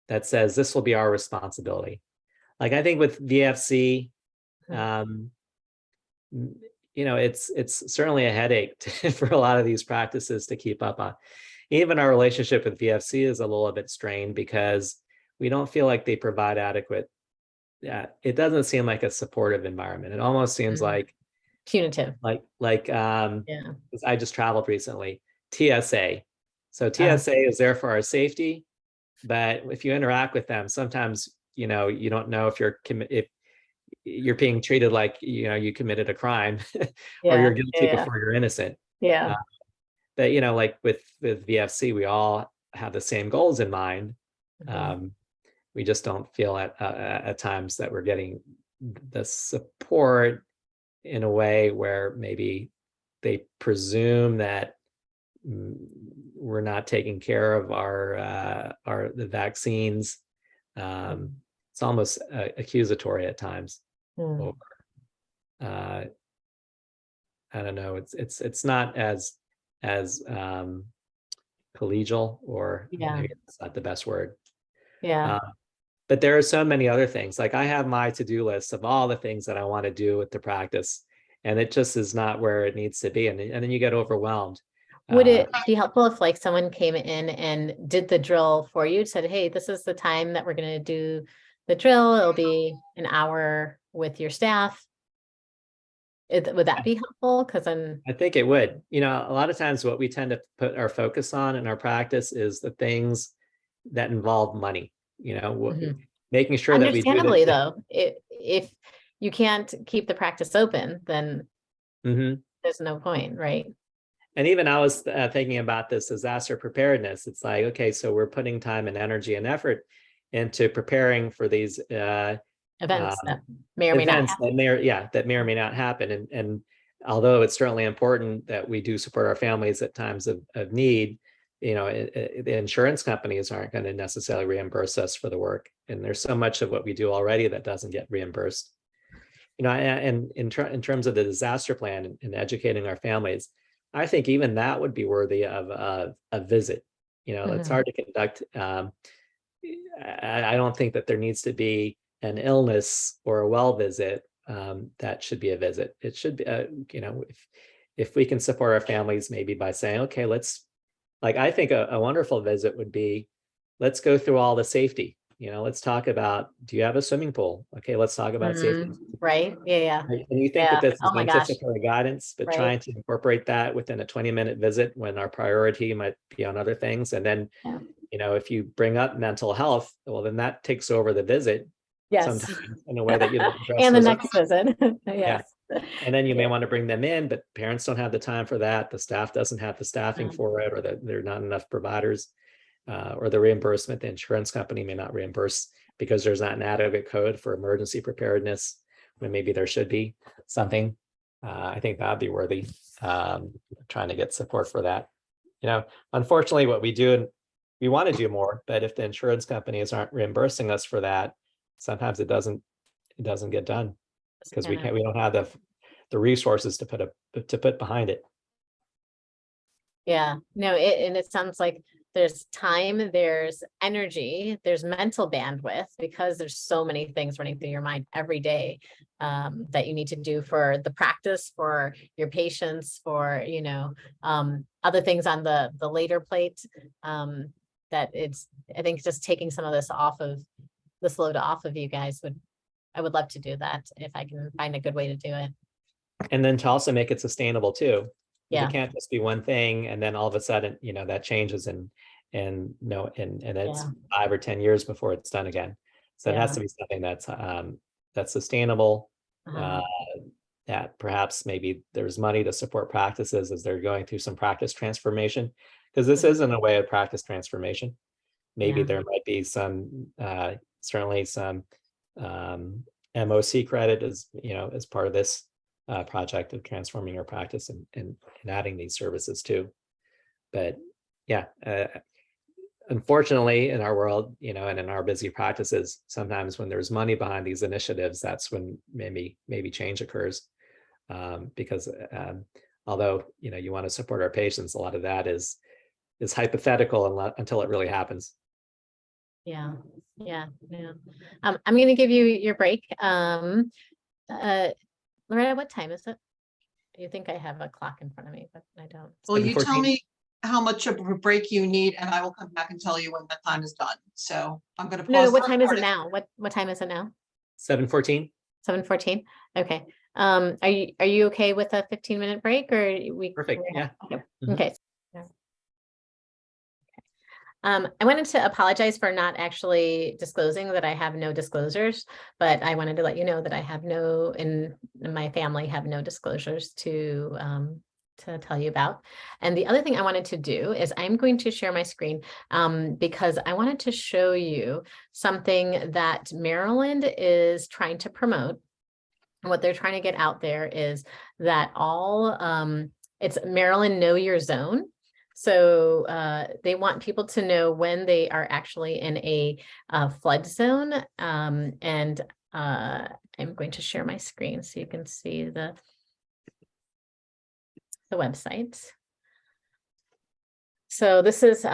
that says this will be our responsibility. Like, I think with VFC, Mhm. it's certainly a headache for a lot of these practices to keep up on. Even our relationship with VFC is a little bit strained because we don't feel like they provide adequate. Yeah, it doesn't seem like a supportive environment. It almost seems Mm. Punitive. like Yeah. 'cause I just traveled recently. TSA. So Oh, TSA is there for our safety, but if you interact with them, sometimes you don't know if you're being treated like you committed a crime or yeah. you're guilty Yeah. before you're innocent. Yeah. Uh, that like with VFC, we all have the same goals in mind. Mhm. Um, we just don't feel at times that we're getting the support in a way where maybe they presume that we're not taking care of the vaccines. Mhm. It's almost accusatory at times. Or Mm. uh, I don't know. It's not as collegial, or Yeah. maybe it's not the best word. Yeah. Uh, but there are so many other things. Like, I have my to-do list of all the things that I want to do with the practice, and it just is not where it needs to be. And then you get overwhelmed. Would Uh, it be helpful if like someone came in and did the drill for you, said, hey, this is the time that we're gonna do the drill. It'll be an hour with your staff. Would that be helpful? Because I'm, I think it would. A lot of times what we tend to put our focus on in our practice is the things that involve money, Mhm. making sure that we do Understandably the. though, if you can't keep the practice open, then Mhm. there's no point, right? And even I was thinking about this disaster preparedness. It's like, okay, so we're putting time and energy and effort into preparing for these Events um, that may or may not events happen. that may or may not happen. And although it's certainly important that we do support our families at times of need, the insurance companies aren't going to necessarily reimburse us for the work. And there's so much of what we do already that doesn't get reimbursed. And in terms of the disaster plan and educating our families, I think even that would be worthy of a visit. It's Mhm. hard to conduct. I don't think that there needs to be an illness or a well visit that should be a visit. It should be, if we can support our families, maybe by saying, okay, I think a wonderful visit would be, let's go through all the safety. Let's talk about, do you have a swimming pool? Okay, let's talk about safety. Right? Yeah, yeah, Right? And you think that yeah. this is Oh my gosh, anticipatory guidance, but right? trying to incorporate that within a 20-minute visit when our priority might be on other things. And then, Yeah. if you bring up mental health, well, then that takes over the visit Yes. sometimes in a way that you don't address And the those. next visit. Yeah. Yes. And then you may Yeah. want to bring them in, but parents don't have the time for that. The staff doesn't have the staffing Um, for it, or that there are not enough providers, or the reimbursement, the insurance company may not reimburse because there's not an adequate code for emergency preparedness when maybe there should be something. I think that'd be worthy, trying to get support for that. Unfortunately, what we do, and we want to do more, but if the insurance companies aren't reimbursing us for that, sometimes it doesn't get done just because kinda- we don't have the resources to put behind it. Yeah, no, and it sounds like there's time, there's energy, there's mental bandwidth because there's so many things running through your mind every day that you need to do for the practice, for your patients, for, other things on the later plate. That it's, I think just taking some of this load off of you guys I would love to do that if I can find a good way to do it. And then to also make it sustainable too. Yeah, It can't just be one thing and then all of a sudden, that changes and no, and it's Yeah. 5 or 10 years before it's done again. So it has Yeah. to be something that's sustainable, uh-huh, that perhaps maybe there's money to support practices as they're going through some practice transformation. Because this Mhm. isn't a way of practice transformation. Maybe Yeah. there might be certainly some MOC credit as part of this project of transforming your practice and adding these services too. But yeah, unfortunately in our world, and in our busy practices, sometimes when there's money behind these initiatives, that's when maybe change occurs. Because although, you want to support our patients, a lot of that is hypothetical until it really happens. Yeah. I'm going to give you your break. Loretta, what time is it? You think I have a clock in front of me, but I don't. Well, you tell 7:14. me how much of a break you need and I will come back and tell you when that time is done. So I'm going to No, pause. what the time is it recording. now? What time is it now? 7:14. 7:14. Okay. Are you okay with a 15-minute break, or Perfect. Yeah. Okay. Mhm. Okay. I wanted to apologize for not actually disclosing that I have no disclosures, but I wanted to let you know that I have no, and my family have no disclosures to tell you about. And the other thing I wanted to do is I'm going to share my screen because I wanted to show you something that Maryland is trying to promote. What they're trying to get out there is that it's Maryland Know Your Zone. So they want people to know when they are actually in a flood zone. And I'm going to share my screen so you can see the website. So this is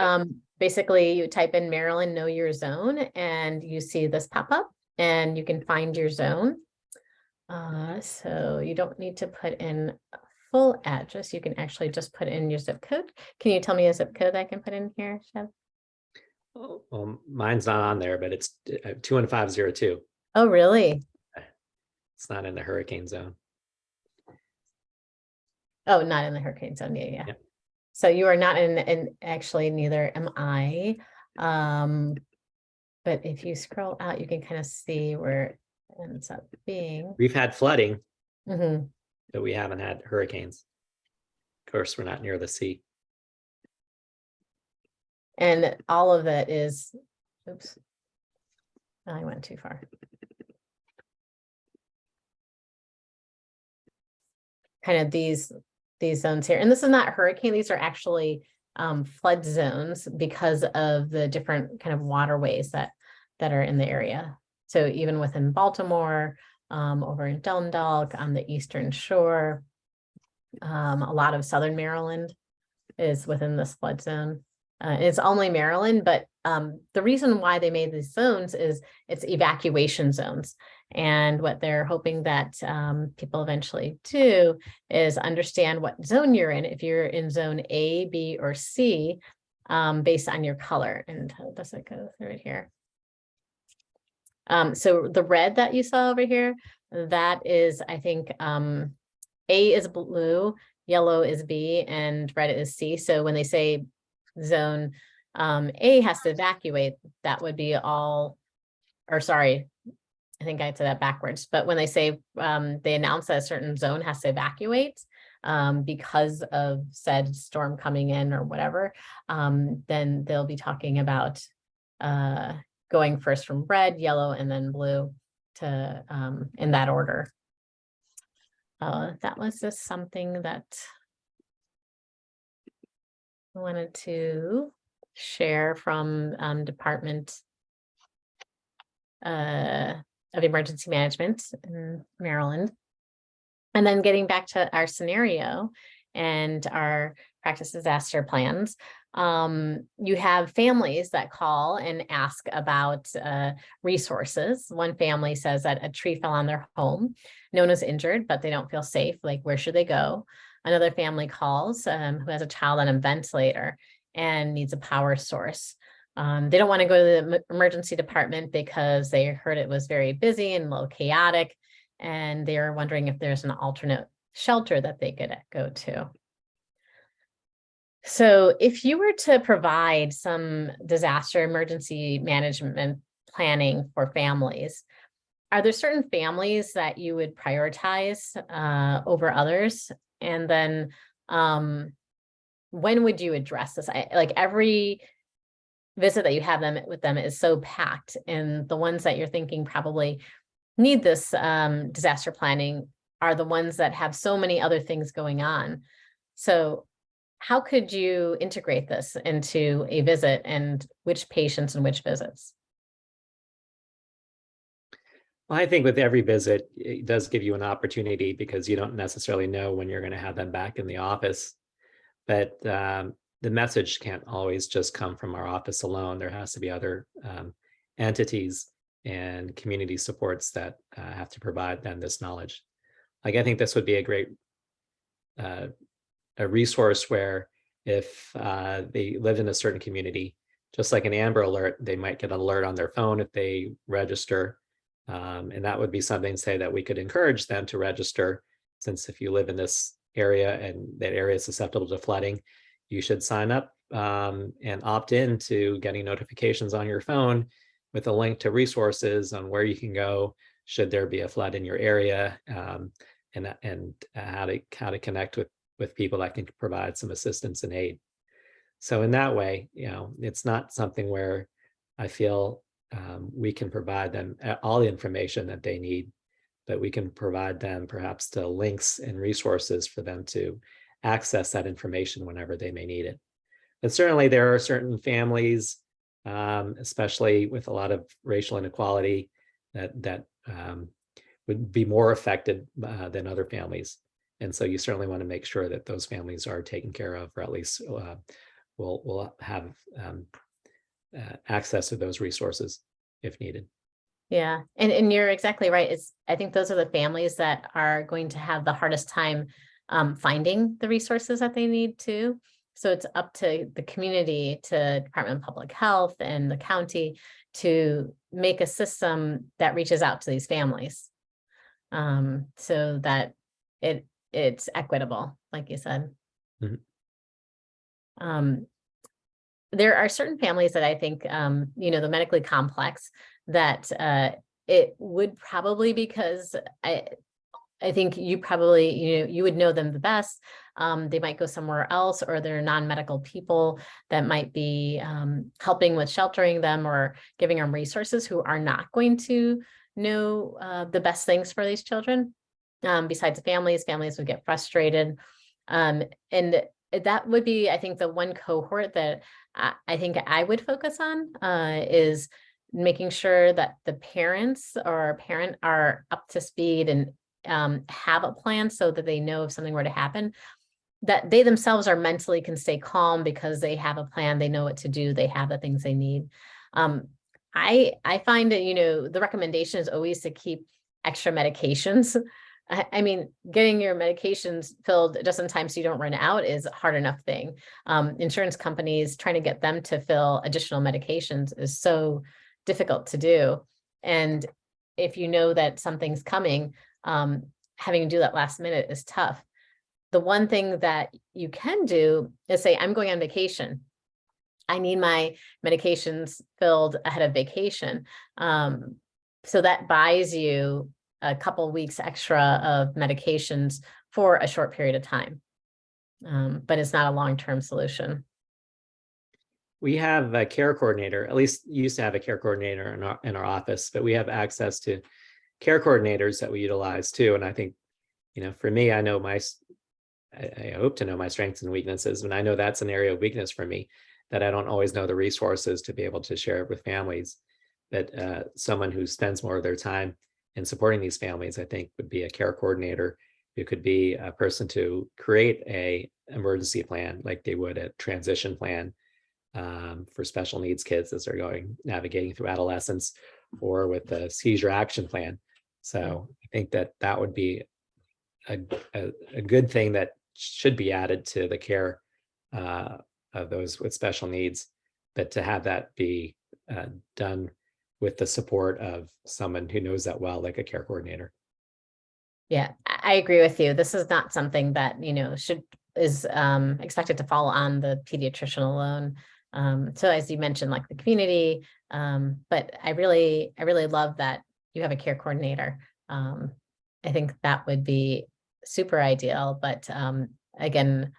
basically you type in Maryland Know Your Zone and you see this pop up and you can find your zone. So you don't need to put in a full address. You can actually just put in your zip code. Can you tell me a zip code I can put in here, Chev? Oh, well, mine's not on there, but it's 21502. Oh, really? It's not in the hurricane zone. Oh, not in the hurricane zone. Yeah. Yep. So you are not in actually, neither am I. But if you scroll out, you can kind of see where it ends up being. We've had flooding, Mm-hmm. but we haven't had hurricanes. Of course, we're not near the sea. And all of it is, oops, I went too far. Kind of these zones here. And this is not hurricane, these are actually flood zones because of the different kind of waterways that are in the area. So even within Baltimore, over in Dundalk on the eastern shore, a lot of southern Maryland is within this flood zone. It's only Maryland, but the reason why they made these zones is it's evacuation zones. And what they're hoping that people eventually do is understand what zone you're in. If you're in zone A, B, or C, based on your color. And how does it go through it here? So the red that you saw over here, that is, I think, A is blue, yellow is B, and red is C. So when they say zone A has to evacuate, that would be all, or sorry, I think I said that backwards. But when they say they announce that a certain zone has to evacuate because of said storm coming in or whatever, then they'll be talking about going first from red, yellow, and then blue to in that order. That was just something that I wanted to share from Department of Emergency Management in Maryland. And then getting back to our scenario and our practice disaster plans, you have families that call and ask about resources. One family says that a tree fell on their home. No one is injured, but they don't feel safe. Like, where should they go? Another family calls who has a child on a ventilator and needs a power source. They don't want to go to the emergency department because they heard it was very busy and a little chaotic. And they're wondering if there's an alternate shelter that they could go to. So if you were to provide some disaster emergency management planning for families, are there certain families that you would prioritize over others? And then when would you address this? Like every visit that you have with them is so packed, and the ones that you're thinking probably need this disaster planning are the ones that have so many other things going on. So how could you integrate this into a visit, and which patients and which visits? Well, I think with every visit, it does give you an opportunity because you don't necessarily know when you're going to have them back in the office. But the message can't always just come from our office alone. There has to be other entities and community supports that have to provide them this knowledge. Like, I think this would be a great a resource where if they live in a certain community, just like an Amber Alert, they might get an alert on their phone if they register. And that would be something, say, that we could encourage them to register, since if you live in this area and that area is susceptible to flooding, you should sign up and opt in to getting notifications on your phone with a link to resources on where you can go should there be a flood in your area, and how to connect with people that can provide some assistance and aid. So in that way, it's not something where I feel we can provide them all the information that they need, but we can provide them perhaps the links and resources for them to access that information whenever they may need it. But certainly there are certain families, especially with a lot of racial inequality, that would be more affected than other families. And so you certainly want to make sure that those families are taken care of, or at least will have access to those resources if needed. Yeah, and you're exactly right. I think those are the families that are going to have the hardest time finding the resources that they need too. So it's up to the community, to Department of Public Health and the county to make a system that reaches out to these families, so that it's equitable, like you said. Mm-hmm. There are certain families that I think, the medically complex, that it would probably, because I think you probably, you would know them the best. They might go somewhere else, or they're non-medical people that might be helping with sheltering them or giving them resources, who are not going to know the best things for these children. Besides families would get frustrated. And that would be, I think, the one cohort that I think I would focus on, is making sure that the parents or parent are up to speed and have a plan, so that they know if something were to happen, that they themselves are mentally can stay calm because they have a plan, they know what to do, they have the things they need. I find that, the recommendation is always to keep extra medications. I mean, getting your medications filled just in time so you don't run out is a hard enough thing. Insurance companies, trying to get them to fill additional medications is so difficult to do. And if you know that something's coming, having to do that last minute is tough. The one thing that you can do is say, I'm going on vacation. I need my medications filled ahead of vacation. So that buys you a couple weeks extra of medications for a short period of time. But it's not a long-term solution. We have a care coordinator, at least used to have a care coordinator in our office, but we have access to care coordinators that we utilize too. And I think, for me, I know I hope to know my strengths and weaknesses, and I know that's an area of weakness for me, that I don't always know the resources to be able to share it with families. That someone who spends more of their time in supporting these families, I think, would be a care coordinator, who could be a person to create a emergency plan, like they would a transition plan for special needs kids as they're navigating through adolescence, or with the seizure action plan. So I think that would be a good thing that should be added to the care of those with special needs, but to have that be done with the support of someone who knows that well, like a care coordinator. Yeah, I agree with you. This is not something that, is expected to fall on the pediatrician alone. So as you mentioned, like the community, but I really love that you have a care coordinator. I think that would be super ideal, but again,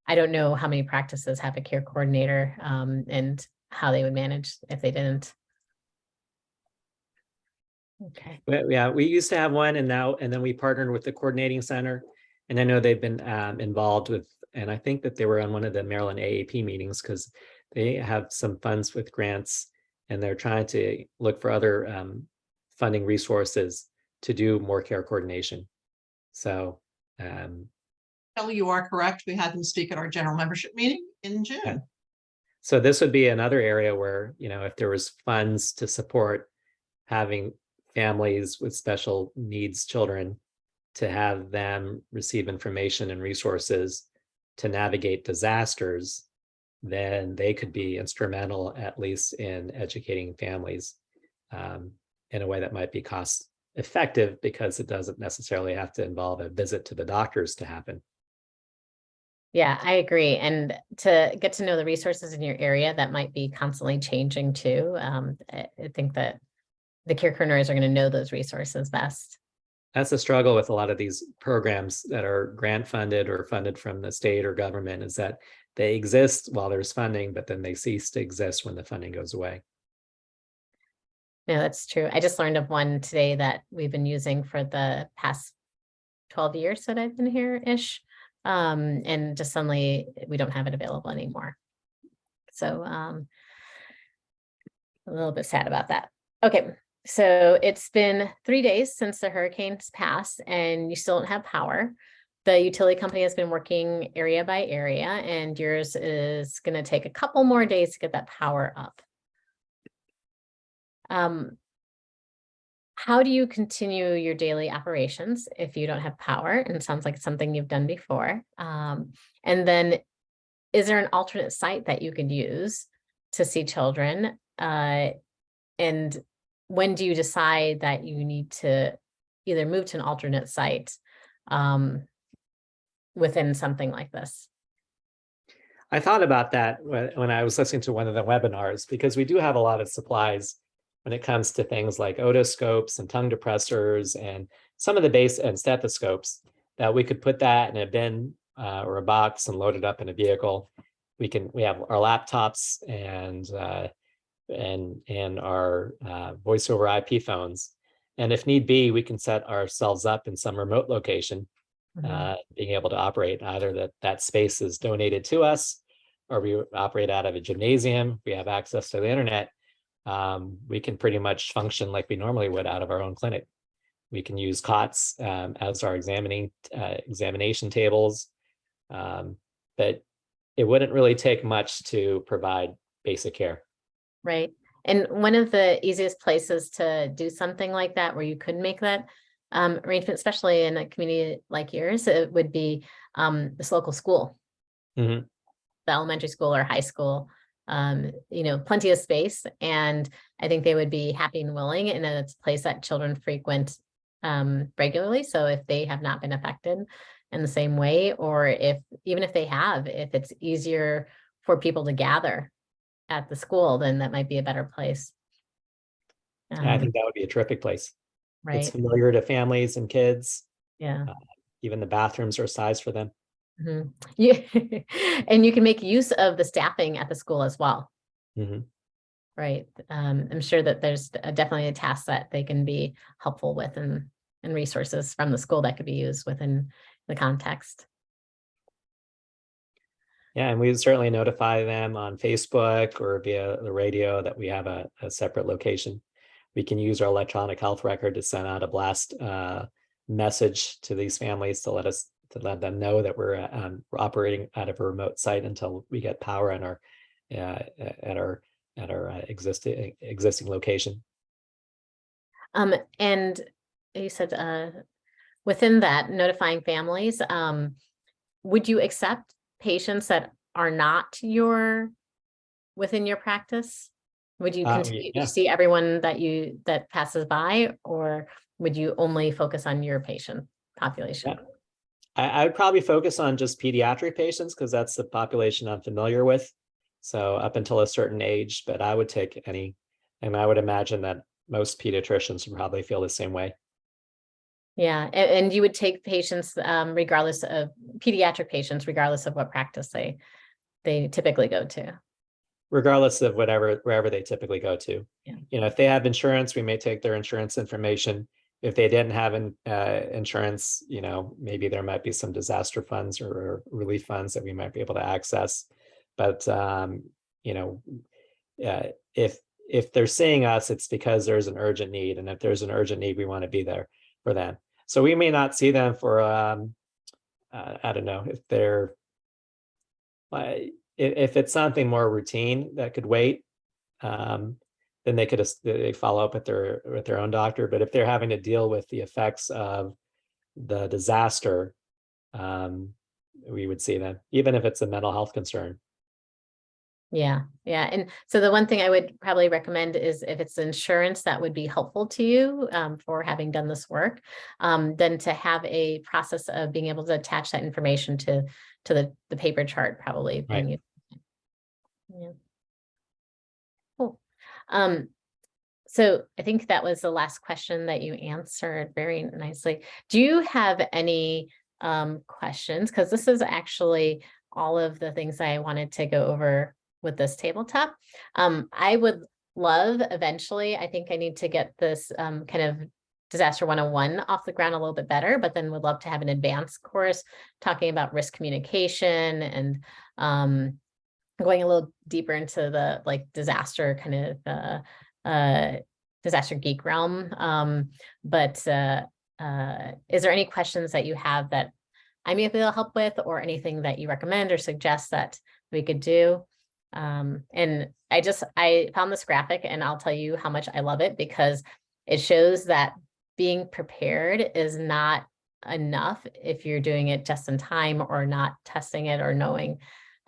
I don't know how many practices have a care coordinator, and how they would manage if they didn't. Okay. Yeah, we used to have one, and then we partnered with the coordinating center, and I know they've been involved with, and I think that they were on one of the Maryland AAP meetings, because they have some funds with grants, and they're trying to look for other funding resources to do more care coordination. So Kelly, you are correct. We had them speak at our general membership meeting in June. Yeah. So this would be another area where, if there was funds to support having families with special needs children, to have them receive information and resources to navigate disasters, then they could be instrumental, at least in educating families in a way that might be cost effective, because it doesn't necessarily have to involve a visit to the doctors to happen. Yeah, I agree. And to get to know the resources in your area that might be constantly changing too. I think that the care coordinators are going to know those resources best. That's the struggle with a lot of these programs that are grant funded or funded from the state or government, is that they exist while there's funding, but then they cease to exist when the funding goes away. No, that's true. I just learned of one today that we've been using for the past 12 years that I've been here-ish. And just suddenly we don't have it available anymore. So a little bit sad about that. Okay, so it's been 3 days since the hurricanes passed and you still don't have power. The utility company has been working area by area, and yours is going to take a couple more days to get that power up. How do you continue your daily operations if you don't have power? And it sounds like it's something you've done before. And then is there an alternate site that you could use to see children? And when do you decide that you need to either move to an alternate site within something like this? I thought about that when I was listening to one of the webinars, because we do have a lot of supplies when it comes to things like otoscopes and tongue depressors and some of the base and stethoscopes, that we could put that in a bin or a box and load it up in a vehicle. We have our laptops and our voice over IP phones. And if need be, we can set ourselves up in some remote location, being able to operate either that space is donated to us, or we operate out of a gymnasium. We have access to the internet. We can pretty much function like we normally would out of our own clinic. We can use cots as our examination tables, but it wouldn't really take much to provide basic care. Right. And one of the easiest places to do something like that, where you could make that arrangement, especially in a community like yours, it would be this local school, the elementary school or high school. Plenty of space, and I think they would be happy and willing, and it's a place that children frequent regularly. So if they have not been affected in the same way, or even if they have, if it's easier for people to gather at the school, then that might be a better place. I think that would be a terrific place. Right. It's familiar to families and kids. Yeah. Even the bathrooms are sized for them. Yeah. And you can make use of the staffing at the school as well. Right. I'm sure that there's definitely a task that they can be helpful with, and resources from the school that could be used within the context. Yeah, and we certainly notify them on Facebook or via the radio that we have a separate location. We can use our electronic health record to send out a blast message to these families to let them know that we're operating out of a remote site until we get power in at our existing location. And you said within that, notifying families, would you accept patients that are not within your practice? Would you continue to see everyone that passes by, or would you only focus on your patient population? Yeah. I would probably focus on just pediatric patients, because that's the population I'm familiar with. So up until a certain age, but I would take any, and I would imagine that most pediatricians would probably feel the same way. Yeah, and you would take patients regardless of pediatric patients, regardless of what practice they typically go to. Regardless of wherever they typically go to. Yeah. If they have insurance, we may take their insurance information. If they didn't have insurance, maybe there might be some disaster funds or relief funds that we might be able to access. But if they're seeing us, it's because there's an urgent need, and if there's an urgent need, we want to be there for them. So we may not see them for I don't know, if it's something more routine that could wait, then they follow up with their own doctor. But if they're having to deal with the effects of the disaster, we would see them, even if it's a mental health concern. Yeah, yeah. And so the one thing I would probably recommend is if it's insurance that would be helpful to you for having done this work, then to have a process of being able to attach that information to the paper chart probably being Right. used. Yeah. Cool. So I think that was the last question that you answered very nicely. Do you have any questions? Because this is actually all of the things I wanted to go over with this tabletop. I would love eventually, I think I need to get this kind of Disaster 101 off the ground a little bit better, but then would love to have an advanced course talking about risk communication and going a little deeper into the like disaster kind of disaster geek realm. But is there any questions that you have that I may be able to help with, or anything that you recommend or suggest that we could do? And I found this graphic and I'll tell you how much I love it, because it shows that being prepared is not enough if you're doing it just in time or not testing it or knowing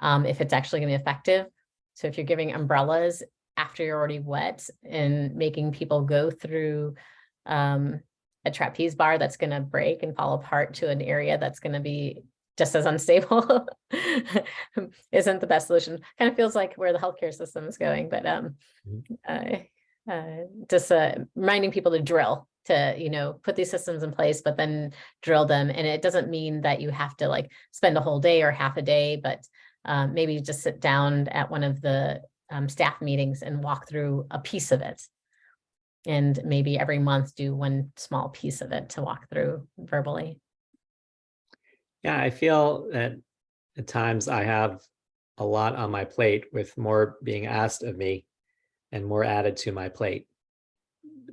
if it's actually going to be effective. So if you're giving umbrellas after you're already wet and making people go through a trapeze bar that's going to break and fall apart to an area that's going to be just as unstable isn't the best solution. Kind of feels like where the healthcare system is going, but just reminding people to drill, to put these systems in place, but then drill them. And it doesn't mean that you have to like spend a whole day or half a day, but maybe just sit down at one of the staff meetings and walk through a piece of it. And maybe every month do one small piece of it to walk through verbally. Yeah, I feel that at times I have a lot on my plate with more being asked of me and more added to my plate.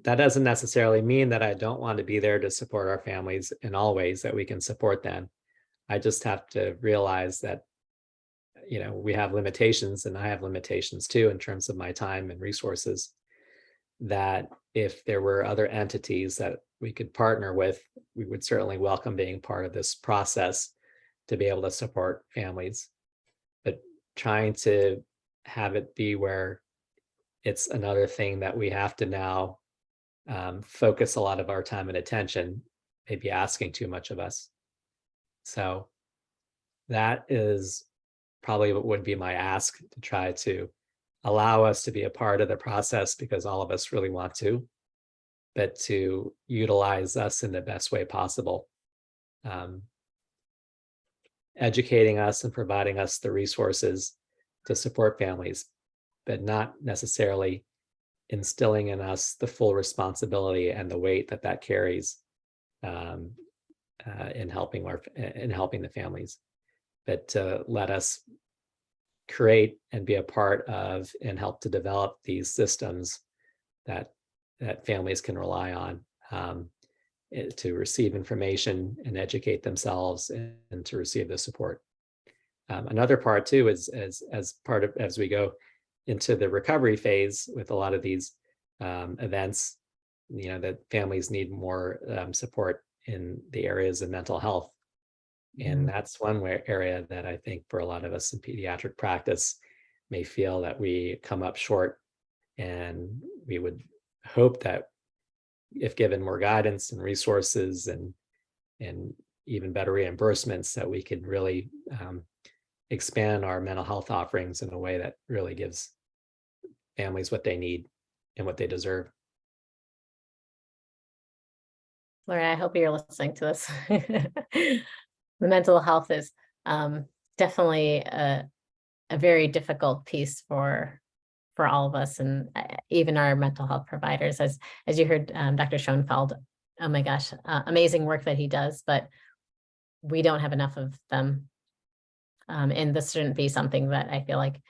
That doesn't necessarily mean that I don't want to be there to support our families in all ways that we can support them. I just have to realize that, we have limitations, and I have limitations too in terms of my time and resources, that if there were other entities that we could partner with, we would certainly welcome being part of this process to be able to support families. But trying to have it be where it's another thing that we have to now focus a lot of our time and attention, maybe asking too much of us. So that is probably what would be my ask, to try to allow us to be a part of the process, because all of us really want to, but to utilize us in the best way possible. Educating us and providing us the resources to support families, but not necessarily instilling in us the full responsibility and the weight that carries in helping the families, but to let us create and be a part of and help to develop these systems that families can rely on to receive information and educate themselves and to receive the support. Another part too is as we go into the recovery phase with a lot of these events, that families need more support in the areas of mental health. And that's one area that I think for a lot of us in pediatric practice may feel that we come up short, and we would hope that if given more guidance and resources and even better reimbursements, that we could really expand our mental health offerings in a way that really gives families what they need and what they deserve. Laura, I hope you're listening to this. The mental health is definitely a very difficult piece for all of us, and even our mental health providers. As you heard Dr. Schoenfeld, oh my gosh, amazing work that he does, but we don't have enough of them. And this shouldn't be something that I feel like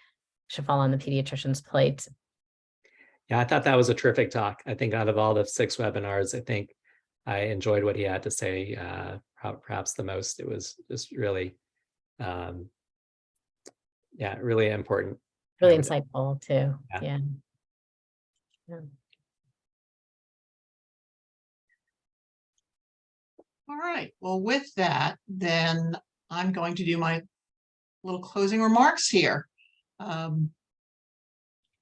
should fall on the pediatrician's plate. Yeah, I thought that was a terrific talk. I think out of all the 6 webinars, I think I enjoyed what he had to say perhaps the most. It was just really yeah, really important. Really I would- insightful too. Yeah. Yeah. Yeah. All right, well, with that, then I'm going to do my little closing remarks here. Well,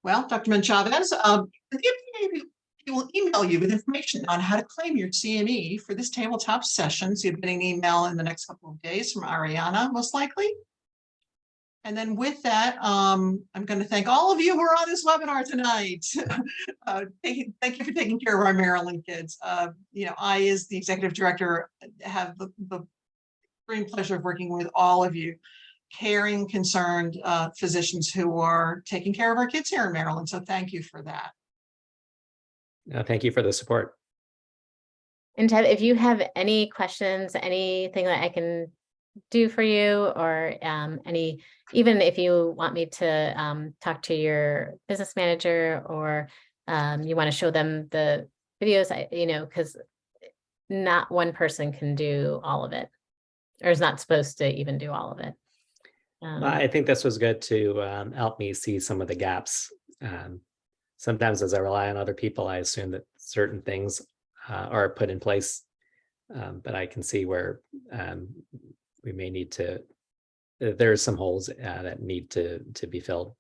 Dr. Menchavez, the FAAP will email you with information on how to claim your CME for this tabletop session. So you'll be getting an email in the next couple of days from Ariana, most likely. And then with that, I'm going to thank all of you who are on this webinar tonight. Thank you for taking care of our Maryland kids. You know, I, as the executive director, have the great pleasure of working with all of you, caring, concerned physicians who are taking care of our kids here in Maryland. So thank you for that. Thank you for the support. And Ted, if you have any questions, anything that I can do for you, or even if you want me to talk to your business manager, or you want to show them the videos, you know, because not one person can do all of it, or is not supposed to even do all of it. I think this was good to help me see some of the gaps. Sometimes as I rely on other people, I assume that certain things are put in place, but I can see where we may need to, there's some holes that need to be filled.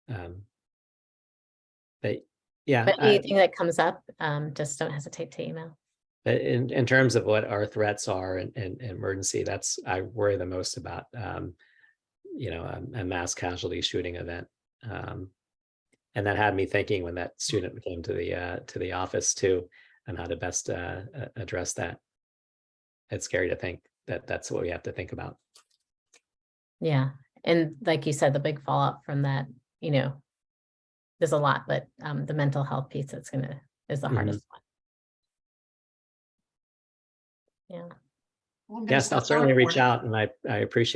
But yeah. But anything that comes up, just don't hesitate to email. But in terms of what our threats are and emergency, that's, I worry the most about, you know, a mass casualty shooting event. And that had me thinking when that student came to the office too, and how to best address that. It's scary to think that that's what we have to think about. Yeah. And like you said, the big fallout from that, you know, there's a lot, but the mental health piece is the hardest one. Yeah. Well, I'm gonna Yes, I'll stop the certainly reach recording. out, and I appreciate